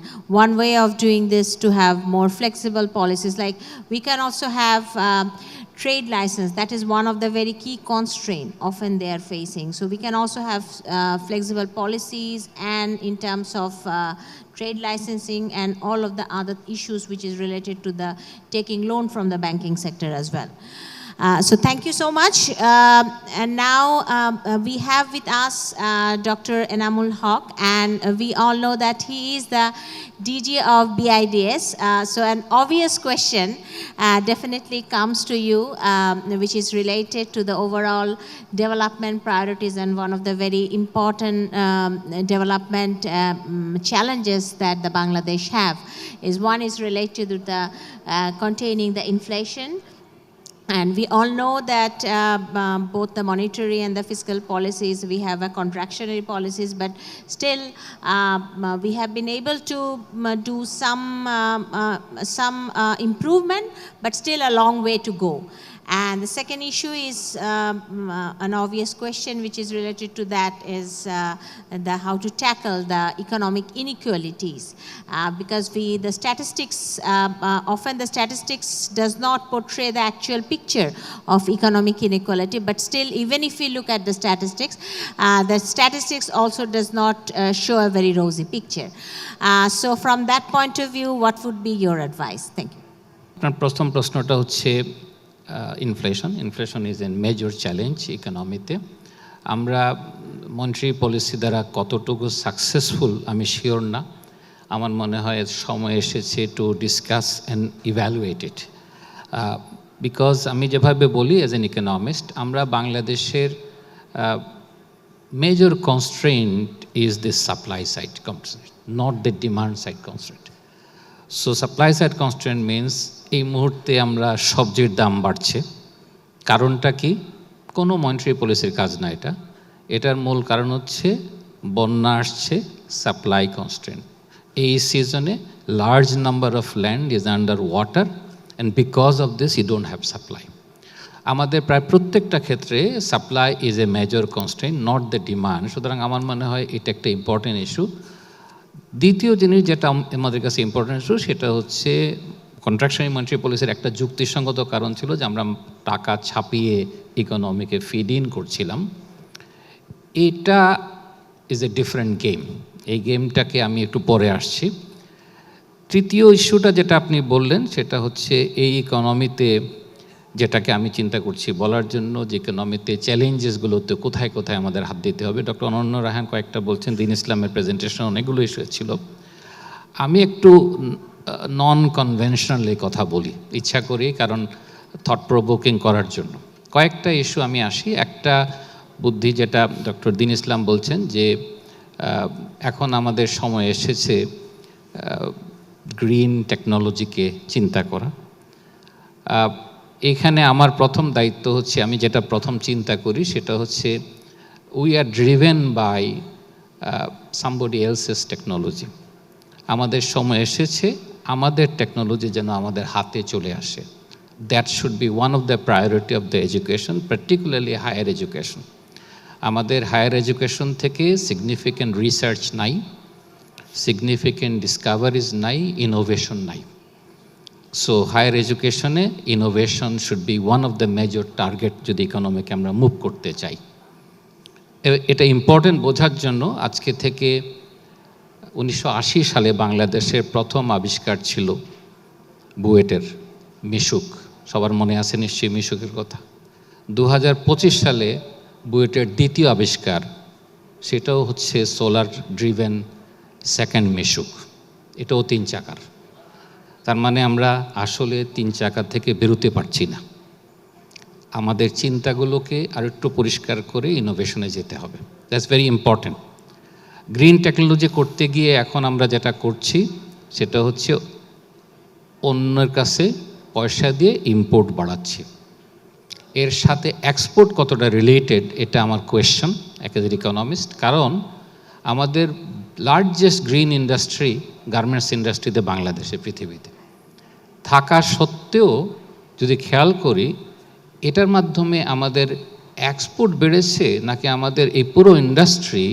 one way of doing this to have more flexible policies, like we can also have trade license. That is one of the very key constraint often they are facing. So we can also have flexible policies, and in terms of trade licensing and all of the other issues which is related to the taking loan from the banking sector as well. So thank you so much. And now we have with us Dr. Enamul Haque, and we all know that he is the DG of BIDS. So an obvious question definitely comes to you, which is related to the overall development priorities and one of the very important development challenges that the Bangladesh have. One is related to the containing the inflation. And we all know that both the monetary and the fiscal policies, we have a contractionary policies, but still we have been able to do some improvement, but still a long way to go. And the second issue is an obvious question which is related to that is how to tackle the economic inequalities, because the statistics, often the statistics does not portray the actual picture of economic inequality, but still even if we look at the statistics also does not show a very rosy picture. So from that point of view, what would be your advice? Thank you. আপনার প্রথম প্রশ্নটা হচ্ছে inflation is a major challenge ইকোনমিতে। আমরা monetary policy দ্বারা কতটুকু successful আমি sure না। আমার মনে হয় সময় এসেছে to discuss and evaluate it, because আমি যেভাবে বলি অ্যাজ এন ইকোনমিস্ট, আমরা বাংলাদেশের major constraint is this supply side constraint, not the demand side constraint. So supply side constraint means এই মুহূর্তে আমরা সবজির দাম বাড়ছে, কারণটা কি? কোনো মনিটারি পলিসির কাজ না এটা। এটার মূল কারণ হচ্ছে বন্যা আসছে, সাপ্লাই কনস্ট্রেন্ট। এই সিজনে large number of land is under water and because of this you don't have supply. আমাদের প্রায় প্রত্যেকটা ক্ষেত্রে supply is a major constraint, not the demand. সুতরাং আমার মনে হয় এটা একটা ইম্পর্টেন্ট ইস্যু। দ্বিতীয় জিনিস যেটা আমাদের কাছে ইম্পর্টেন্ট ইস্যু, সেটা হচ্ছে কন্ট্রাকশনারি মনিটারি পলিসির একটা যুক্তিসঙ্গত কারণ ছিল যে আমরা টাকা ছাপিয়ে ইকোনমিকে ফিড ইন করছিলাম। এটা ইজ এ ডিফারেন্ট গেম। এই গেমটাকে আমি একটু পরে আসছি। তৃতীয় ইস্যুটা যেটা আপনি বললেন সেটা হচ্ছে এই ইকোনমিতে, যেটাকে আমি চিন্তা করছি বলার জন্য, যে ইকোনমিতে চ্যালেঞ্জেসগুলোতে কোথায় কোথায় আমাদের হাত দিতে হবে। ডক্টর অনন্য রায়হান কয়েকটা বলছেন, দীন ইসলামের প্রেজেন্টেশন অনেকগুলো ইস্যু ছিল। আমি একটু নন কনভেনশনালি কথা বলি ইচ্ছা করি, কারণ থট প্রভোকিং করার জন্য। কয়েকটা ইস্যু আমি আসি। একটা বুদ্ধি যেটা ডক্টর দীন ইসলাম বলছেন যে এখন আমাদের সময় এসেছে গ্রিন টেকনোলজিকে চিন্তা করা। এখানে আমার প্রথম দায়িত্ব হচ্ছে, আমি যেটা প্রথম চিন্তা করি সেটা হচ্ছে we are driven by somebody else's technology. আমাদের সময় এসেছে আমাদের টেকনোলজি যেন আমাদের হাতে চলে আসে। That should be one of the priority of the education, particularly higher education. আমাদের হায়ার এডুকেশন থেকে সিগনিফিক্যান্ট রিসার্চ নাই, সিগনিফিক্যান্ট ডিসকাভারিজ নাই, ইনোভেশন নাই। সো হায়ার এডুকেশনে innovation should be one of the major target যদি ইকোনমিকে আমরা মুভ করতে চাই। এটা ইম্পর্টেন্ট বোঝার জন্য আজকে থেকে 1980 সালে বাংলাদেশের প্রথম আবিষ্কার ছিল বুয়েটের মিশুক। সবার মনে আছে নিশ্চয়ই মিশুকের কথা। 2025 সালে বুয়েটের দ্বিতীয় আবিষ্কার, সেটাও হচ্ছে সোলার ড্রিভেন সেকেন্ড মিশুক। এটাও 3 চাকার। তার মানে আমরা আসলে 3 চাকা থেকে বেরোতে পারছি না। আমাদের চিন্তাগুলোকে আর একটু পরিষ্কার করে ইনোভেশনে যেতে হবে। That's very important. Green technology করতে গিয়ে এখন আমরা যেটা করছি সেটা হচ্ছে অন্যের কাছে পয়সা দিয়ে ইম্পোর্ট বাড়াচ্ছি। এর সাথে এক্সপোর্ট কতটা রিলেটেড, এটা আমার কোয়েশ্চন অ্যাজ এন ইকোনমিস্ট। কারণ আমাদের লার্জেস্ট গ্রিন ইন্ডাস্ট্রি গার্মেন্টস ইন্ডাস্ট্রিতে বাংলাদেশে পৃথিবীতে থাকা সত্ত্বেও যদি খেয়াল করি, এটার মাধ্যমে আমাদের এক্সপোর্ট বেড়েছে নাকি আমাদের এই পুরো ইন্ডাস্ট্রি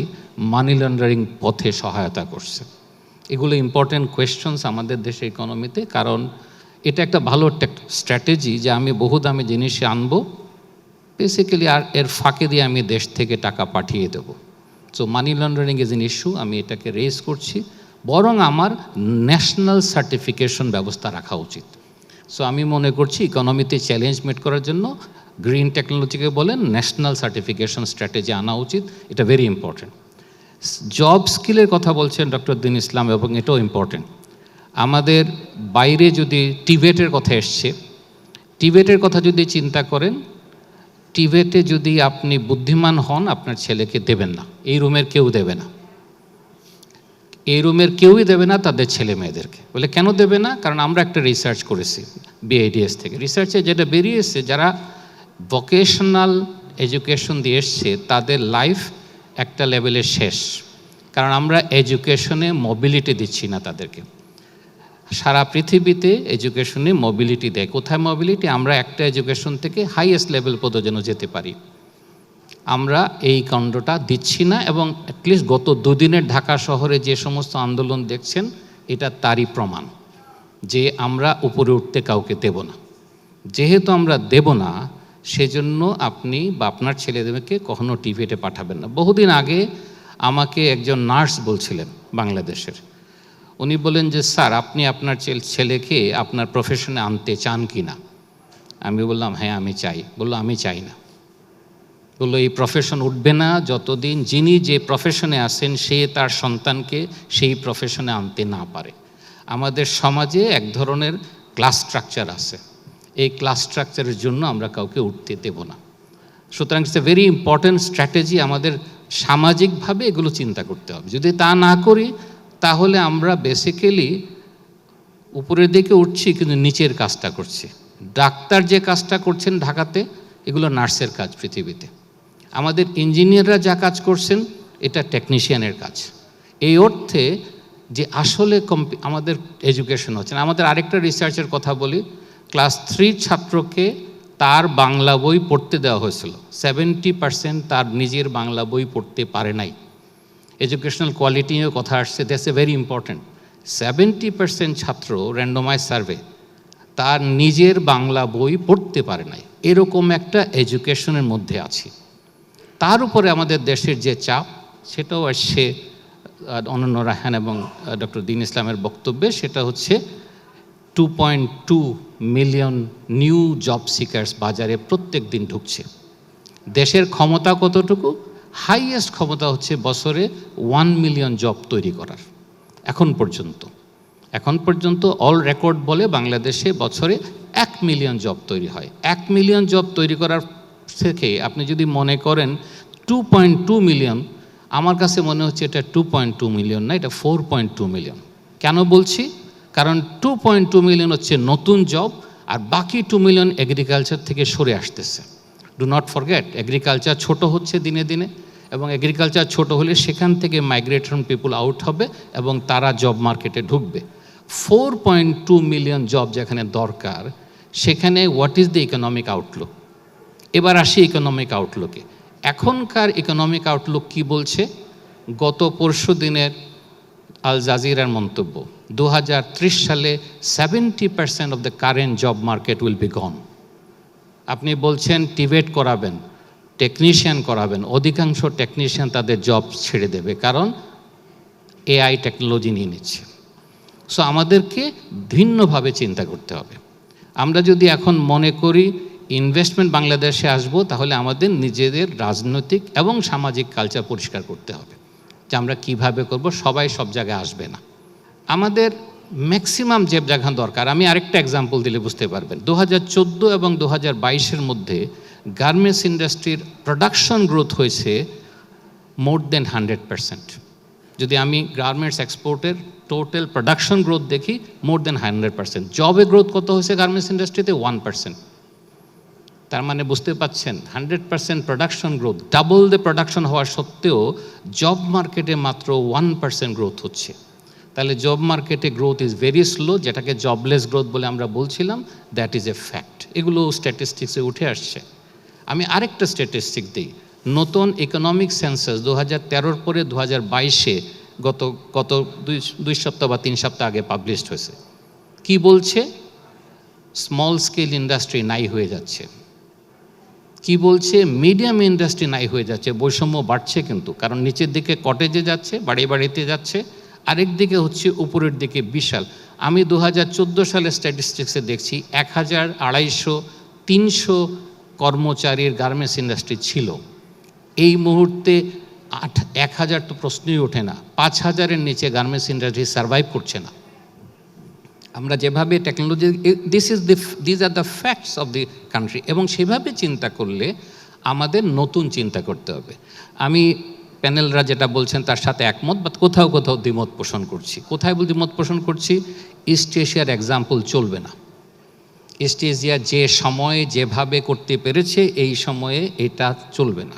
মানি লন্ডারিং পথে সহায়তা করছে? এগুলো ইম্পর্টেন্ট কোয়েশ্চনস আমাদের দেশের ইকোনমিতে। কারণ এটা একটা ভালো স্ট্র্যাটেজি যে আমি বহু দামি জিনিস আনবো বেসিক্যালি, আর এর ফাঁকে দিয়ে আমি দেশ থেকে টাকা পাঠিয়ে দেবো। So money laundering is an issue, আমি এটাকে রেজ করছি। বরং আমার ন্যাশনাল সার্টিফিকেশন ব্যবস্থা রাখা উচিত। সো আমি মনে করছি ইকোনমিতে চ্যালেঞ্জ মিট করার জন্য গ্রিন টেকনোলজিকে বলেন, ন্যাশনাল সার্টিফিকেশন স্ট্র্যাটেজি আনা উচিত, এটা ভেরি ইম্পর্টেন্ট। জব স্কিলের কথা বলছেন ডক্টর দীন ইসলাম, এবং এটাও ইম্পর্টেন্ট। আমাদের বাইরে যদি টিবেটের কথা এসছে, টিবেটের কথা যদি চিন্তা করেন, টিবেটে যদি আপনি বুদ্ধিমান হন, আপনার ছেলেকে দেবেন না, এই রুমের কেউ দেবে না, এই রুমের কেউই দেবে না তাদের ছেলে মেয়েদেরকে। বলে কেন দেবে না? কারণ আমরা একটা রিসার্চ করেছি বিআইডিএস থেকে, রিসার্চে যেটা বেরিয়েছে, যারা ভোকেশনাল এডুকেশন দিয়ে এসছে তাদের লাইফ একটা লেভেলে শেষ, কারণ আমরা এডুকেশনে মোবিলিটি দিচ্ছি না তাদেরকে। সারা পৃথিবীতে এডুকেশনে মোবিলিটি দেয়। কোথায় মোবিলিটি? আমরা একটা এডুকেশন থেকে হাইয়েস্ট লেভেল পর্যন্ত যেন যেতে পারি, আমরা এই কাণ্ডটা দিচ্ছি না। এবং অ্যাটলিস্ট গত দুদিনের ঢাকা শহরে যে সমস্ত আন্দোলন দেখছেন, এটা তারই প্রমাণ যে আমরা উপরে উঠতে কাউকে দেব না। যেহেতু আমরা দেব না, সেজন্য আপনি বা আপনার ছেলেদেরকে কখনো টিভিতে পাঠাবেন না। বহুদিন আগে আমাকে একজন নার্স বলছিলেন বাংলাদেশের, উনি বলেন যে স্যার, আপনি আপনার ছেলেকে আপনার প্রফেশনে আনতে চান কি না? আমি বললাম হ্যাঁ আমি চাই। বললো আমি চাই না। বললো এই প্রফেশন উঠবে না যতদিন যিনি যে প্রফেশনে আসেন সে তার সন্তানকে সেই প্রফেশনে আনতে না পারে। আমাদের সমাজে এক ধরনের ক্লাস স্ট্রাকচার আছে, এই ক্লাস স্ট্রাকচারের জন্য আমরা কাউকে উঠতে দেব না। সুতরাং it's a very important strategy. আমাদের সামাজিকভাবে এগুলো চিন্তা করতে হবে। যদি তা না করি, তাহলে আমরা বেসিক্যালি উপরের দিকে উঠছি কিন্তু নিচের কাজটা করছি। ডাক্তার যে কাজটা করছেন ঢাকাতে, এগুলো নার্সের কাজ পৃথিবীতে। আমাদের ইঞ্জিনিয়াররা যা কাজ করছেন, এটা টেকনিশিয়ানের কাজ। এই অর্থে যে আসলে আমাদের এডুকেশন হচ্ছে না। আমাদের আরেকটা রিসার্চের কথা বলি, ক্লাস 3 ছাত্রকে তার বাংলা বই পড়তে দেওয়া হয়েছিল, 70% তার নিজের বাংলা বই পড়তে পারে নাই। এডুকেশনাল কোয়ালিটি নিয়ে কথা আসছে, দ্যাটস এ ভেরি ইম্পর্ট্যান্ট। 70% ছাত্র, র্যান্ডমাইজ সার্ভে, তার নিজের বাংলা বই পড়তে পারে নাই। এরকম একটা এডুকেশনের মধ্যে আছি। তার উপরে আমাদের দেশের যে চাপ, সেটাও আসছে অনন্য রায়হান এবং ডক্টর দীন ইসলামের বক্তব্যে। সেটা হচ্ছে 2.2 মিলিয়ন নিউ জব সিকার্স বাজারে প্রত্যেক দিন ঢুকছে। দেশের ক্ষমতা কতটুকু? হাইয়েস্ট ক্ষমতা হচ্ছে বছরে 1 মিলিয়ন জব তৈরি করার। এখন পর্যন্ত অল রেকর্ড বলে বাংলাদেশে বছরে 1 মিলিয়ন জব তৈরি হয়। 1 মিলিয়ন জব তৈরি করার থেকে আপনি যদি মনে করেন 2.2 মিলিয়ন, আমার কাছে মনে হচ্ছে এটা 2.2 মিলিয়ন না, এটা 4.2 মিলিয়ন। কেন বলছি? কারণ 2.2 মিলিয়ন হচ্ছে নতুন জব, আর বাকি 2 মিলিয়ন এগ্রিকালচার থেকে সরে আসতেছে। ডু নট ফরগেট, এগ্রিকালচার ছোট হচ্ছে দিনে দিনে, এবং এগ্রিকালচার ছোট হলে সেখান থেকে মাইগ্রেশন পিপুল আউট হবে এবং তারা জব মার্কেটে ঢুকবে। 4.2 মিলিয়ন জব যেখানে দরকার, সেখানে what is the economic Outlook? এবার আসি ইকোনমিক আউটলুকে। এখনকার ইকোনমিক আউটলুক কি বলছে? গত পরশু দিনের আল জাজিরার মন্তব্য, 2030 সালে 70% of the current job market will be gone. আপনি বলছেন টিবেট করাবেন, টেকনিশিয়ান করাবেন, অধিকাংশ টেকনিশিয়ান তাদের জব ছেড়ে দেবে, কারণ এআই টেকনোলজি নিয়ে নিচ্ছে। সো আমাদেরকে ভিন্নভাবে চিন্তা করতে হবে। আমরা যদি এখন মনে করি ইনভেস্টমেন্ট বাংলাদেশে আসবো, তাহলে আমাদের নিজেদের রাজনৈতিক এবং সামাজিক কালচার পরিষ্কার করতে হবে যে আমরা কিভাবে করব। সবাই সব জায়গায় আসবে না, আমাদের ম্যাক্সিমাম যে জায়গা দরকার। আমি আরেকটা এক্সাম্পল দিলে বুঝতে পারবেন। 2014 এবং 2022-এর মধ্যে গার্মেন্টস ইন্ডাস্ট্রির প্রোডাকশন গ্রোথ হয়েছে মোর দেন 100%। যদি আমি গার্মেন্টস এক্সপোর্টের টোটাল প্রোডাকশন গ্রোথ দেখি, মোর দেন 100%। জবে গ্রোথ কত হয়েছে গার্মেন্টস ইন্ডাস্ট্রিতে? 1%। তার মানে বুঝতে পাচ্ছেন 100% production growth, double the production হওয়া সত্ত্বেও জব মার্কেটে মাত্র 1% গ্রোথ হচ্ছে। তাহলে জব মার্কেটে গ্রোথ ইজ ভেরি স্লো, যেটাকে জবলেস গ্রোথ বলে আমরা বলছিলাম, দ্যাট ইজ এ ফ্যাক্ট। এগুলো স্ট্যাটিস্টিক্সে উঠে আসছে। আমি আরেকটা স্ট্যাটিস্টিক দিই। নতুন ইকোনমিক সেন্সাস 2013 পরে 2022-এ গত 2 সপ্তাহ বা 3 সপ্তাহ আগে পাবলিশড হয়েছে। কি বলছে? স্মল স্কেল ইন্ডাস্ট্রি নাই হয়ে যাচ্ছে। কি বলছে? মিডিয়াম ইন্ডাস্ট্রি নাই হয়ে যাচ্ছে। বৈষম্য বাড়ছে কিন্তু, কারণ নিচের দিকে কটেজে যাচ্ছে, বাড়িতে যাচ্ছে, আরেক দিকে হচ্ছে উপরের দিকে বিশাল। আমি 2014 সালের স্ট্যাটিস্টিক্সে দেখছি 1000, 250, 300 কর্মচারীর গার্মেন্টস ইন্ডাস্ট্রি ছিল, এই মুহূর্তে 1,000 তো প্রশ্নই ওঠে না, 5,000-এর নিচে গার্মেন্টস ইন্ডাস্ট্রি সার্ভাইভ করছে না। আমরা যেভাবে technology, this are the facts of the country, এবং সেভাবে চিন্তা করলে আমাদের নতুন চিন্তা করতে হবে। আমি প্যানেলরা যেটা বলছেন তার সাথে একমত, বাট কোথাও কোথাও দ্বিমত পোষণ করছি। কোথায় দ্বিমত পোষণ করছি? ইস্ট এশিয়ার এক্সাম্পল চলবে না। ইস্ট এশিয়া যে সময়ে যেভাবে করতে পেরেছে, এই সময়ে এটা চলবে না।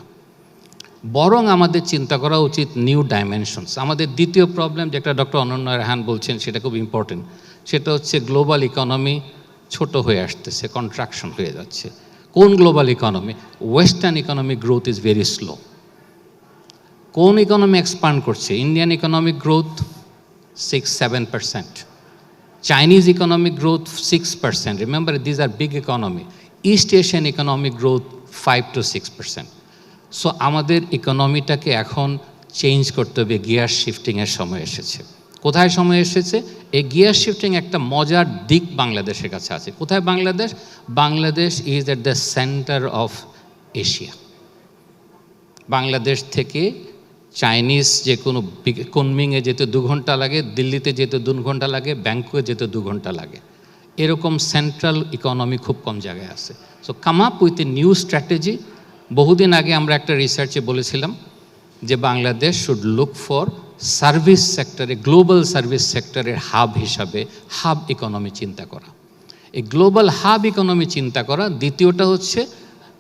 বরং আমাদের চিন্তা করা উচিত নিউ ডাইমেনশনস। আমাদের দ্বিতীয় প্রবলেম, যেটা ডক্টর অনন্য রেহান বলছেন, সেটা খুব ইম্পর্টেন্ট। সেটা হচ্ছে গ্লোবাল ইকোনমি ছোট হয়ে আসতেছে, কন্ট্রাকশন হয়ে যাচ্ছে। কোন global economy? Western economic growth is very slow. কোন ইকোনমি এক্সপান্ড করছে? Indian economic growth 6-7%, Chinese economic growth 6%। Remember, these are big economy. East Asian economic growth 5-6%। So আমাদের ইকোনমিটাকে এখন চেঞ্জ করতে হবে, গিয়ার শিফটিংয়ের সময় এসেছে। কোথায় সময় এসেছে? এই গিয়ার শিফটিং একটা মজার দিক বাংলাদেশের কাছে আছে। কোথায় Bangladesh? Bangladesh is at the centre of Asia. Bangladesh থেকে চাইনিজ যে কোনো কুনমিংয়ে যেতে 2 ঘন্টা লাগে, দিল্লিতে যেতে 2 ঘন্টা লাগে, ব্যাংককে যেতে 2 ঘন্টা লাগে। এরকম সেন্ট্রাল ইকোনমি খুব কম জায়গায় আছে। So come up with a new strategy. বহুদিন আগে আমরা একটা রিসার্চে বলেছিলাম যে Bangladesh should look for service সেক্টরে, গ্লোবাল সার্ভিস সেক্টরের হাব হিসাবে হাব ইকোনমি চিন্তা করা। এই গ্লোবাল হাব ইকোনমি চিন্তা করা। দ্বিতীয়টা হচ্ছে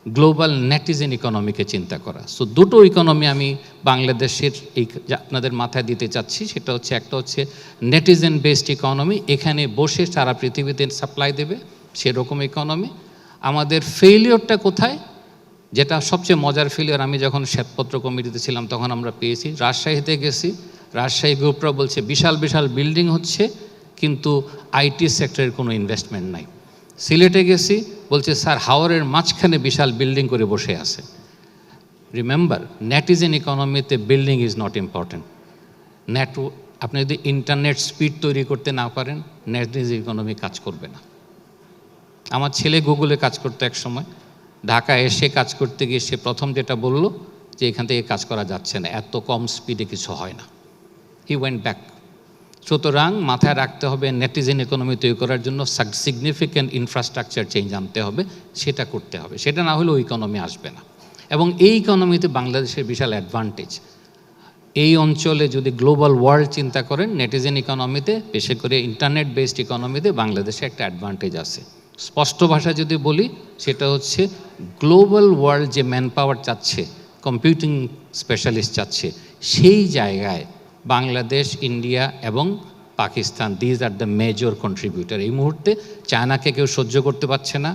গ্লোবাল নেটিজেন ইকোনমিকে চিন্তা করা। সো দুটো ইকোনমি আমি বাংলাদেশের এই আপনাদের মাথায় দিতে চাচ্ছি। সেটা হচ্ছে, একটা হচ্ছে নেটিজেন বেসড ইকোনমি, এখানে বসে সারা পৃথিবীতে সাপ্লাই দেবে, সেরকম ইকোনমি। আমাদের ফেইলিওরটা কোথায়? যেটা সবচেয়ে মজার ফেলিওর, আমি যখন শ্বেতপত্র কমিটিতে ছিলাম তখন আমরা পেয়েছি। রাজশাহীতে গেছি, রাজশাহী গ্রুপরা বলছে বিশাল বিশাল বিল্ডিং হচ্ছে, কিন্তু আইটি সেক্টরের কোনো ইনভেস্টমেন্ট নাই। সিলেটে গেছি, বলছে স্যার হাওরের মাঝখানে বিশাল বিল্ডিং করে বসে আছে। রিমেম্বার, নেটিজেন ইকোনমিতে বিল্ডিং ইজ নট ইম্পর্টেন্ট। আপনি যদি ইন্টারনেট স্পিড তৈরি করতে না পারেন, নেটিজেন ইকোনমি কাজ করবে না। আমার ছেলে গুগলে কাজ করতে এক সময়, ঢাকা এসে কাজ করতে গিয়ে সে প্রথম যেটা বলল যে এখান থেকে কাজ করা যাচ্ছে না, এত কম স্পিডে কিছু হয় না। He went back. সুতরাং মাথায় রাখতে হবে, নেটিজেন ইকোনমি তৈরি করার জন্য সিগনিফিক্যান্ট ইনফ্রাস্ট্রাকচার চেঞ্জ আনতে হবে, সেটা করতে হবে। সেটা না হলে ওই ইকোনমি আসবে না। এবং এই ইকোনমিতে বাংলাদেশের বিশাল অ্যাডভান্টেজ। এই অঞ্চলে যদি গ্লোবাল ওয়ার্ল্ড চিন্তা করেন, নেটিজেন ইকোনমিতে, বিশেষ করে ইন্টারনেট বেসড ইকোনমিতে বাংলাদেশে একটা অ্যাডভান্টেজ আছে। স্পষ্ট ভাষা যদি বলি, সেটা হচ্ছে গ্লোবাল ওয়ার্ল্ড যে ম্যান পাওয়ার চাচ্ছে, কম্পিউটিং স্পেশালিস্ট চাচ্ছে, সেই জায়গায় বাংলাদেশ, ইন্ডিয়া এবং Pakistan, these are the major contributor. এই মুহূর্তে চায়নাকে কেউ সহ্য করতে পারছে না,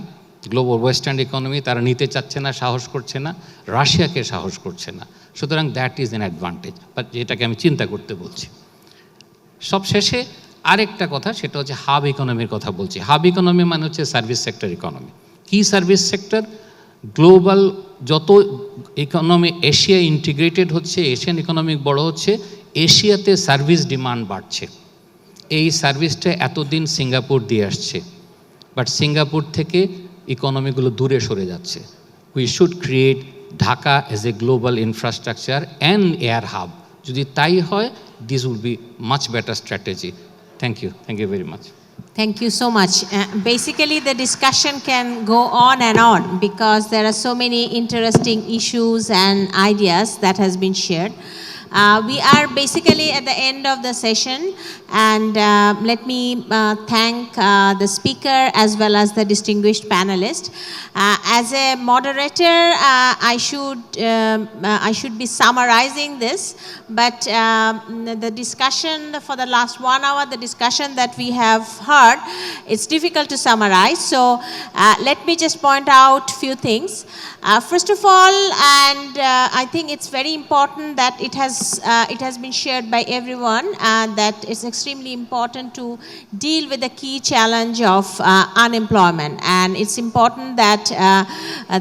গ্লোবাল ওয়েস্টার্ন ইকোনমি তারা নিতে চাচ্ছে না, সাহস করছে না, রাশিয়াকে সাহস করছে না। সুতরাং that is an advantage, but যেটাকে আমি চিন্তা করতে বলছি। সব শেষে আরেকটা কথা, সেটা হচ্ছে হাব ইকোনমির কথা বলছি। হাব ইকোনমি মানে হচ্ছে সার্ভিস সেক্টর ইকোনমি। কি সার্ভিস সেক্টর? গ্লোবাল যত ইকোনমি, এশিয়া ইন্টিগ্রেটেড হচ্ছে, এশিয়ান ইকোনমিক বড় হচ্ছে, এশিয়াতে সার্ভিস ডিমান্ড বাড়ছে। এই সার্ভিসটা এতদিন সিঙ্গাপুর দিয়ে আসছে, বাট সিঙ্গাপুর থেকে ইকোনমিগুলো দূরে সরে যাচ্ছে। We should create Dhaka as a global infrastructure and air hub. যদি তাই হয়, this will be much better strategy. Thank you very much. Thank you so much. Basically, the discussion can go on and on because there are so many interesting issues and ideas that has been shared. We are basically at the end of the session, and let me thank the speaker as well as the distinguished panelist. As a moderator, I should be summarizing this, but the discussion for the last 1 hour, the discussion that we have heard, it's difficult to summarize. So let me just point out few things. First of all, and I think it's very important that it has it has been shared by everyone that it's extremely important to deal with the key challenge of unemployment, and it's important that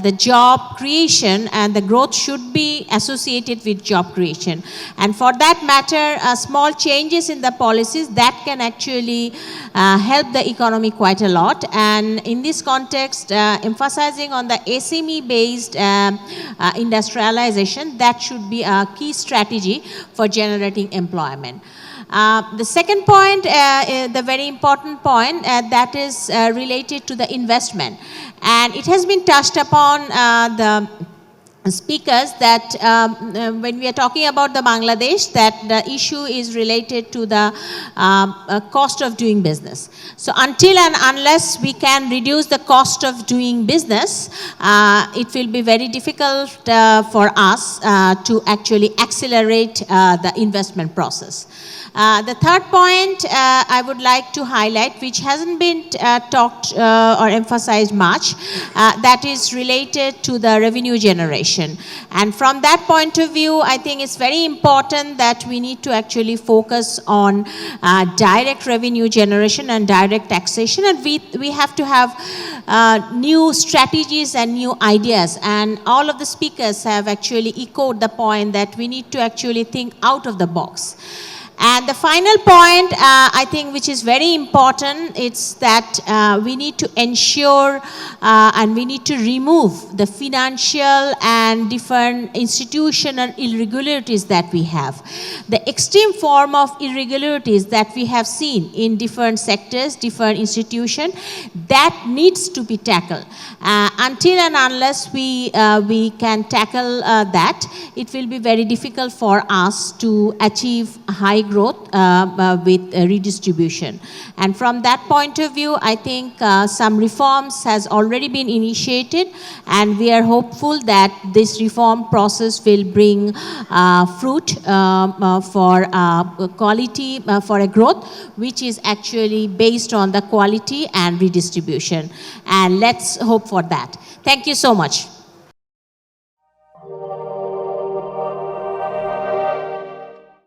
the job creation and the growth should be associated with job creation. And for that matter, small changes in the policies that can actually help the economy quite a lot. And in this context, emphasizing on the SME-based industrialization, that should be a key strategy for generating employment. The second point, the very important point, that is related to the investment. And it has been touched upon the speakers that when we are talking about the Bangladesh, that the issue is related to the cost of doing business. So until and unless we can reduce the cost of doing business, it will be very difficult for us to actually accelerate the investment process. The third point I would like to highlight, which hasn't been talked or emphasized much, that is related to the revenue generation. And from that point of view, I think it's very important that we need to actually focus on direct revenue generation and direct taxation, and we have to have new strategies and new ideas. And all of the speakers have actually echoed the point that we need to actually think out of the box. And the final point, I think, which is very important, it's that we need to ensure and we need to remove the financial and different institutional irregularities that we have. The extreme form of irregularities that we have seen in different sectors, different institutions, that needs to be tackled. Until and unless we can tackle that, it will be very difficult for us to achieve high growth with redistribution. And from that point of view, I think some reforms has already been initiated, and we are hopeful that this reform process will bring fruit for quality, for a growth which is actually based on the quality and redistribution. And let's hope for that. Thank you so much.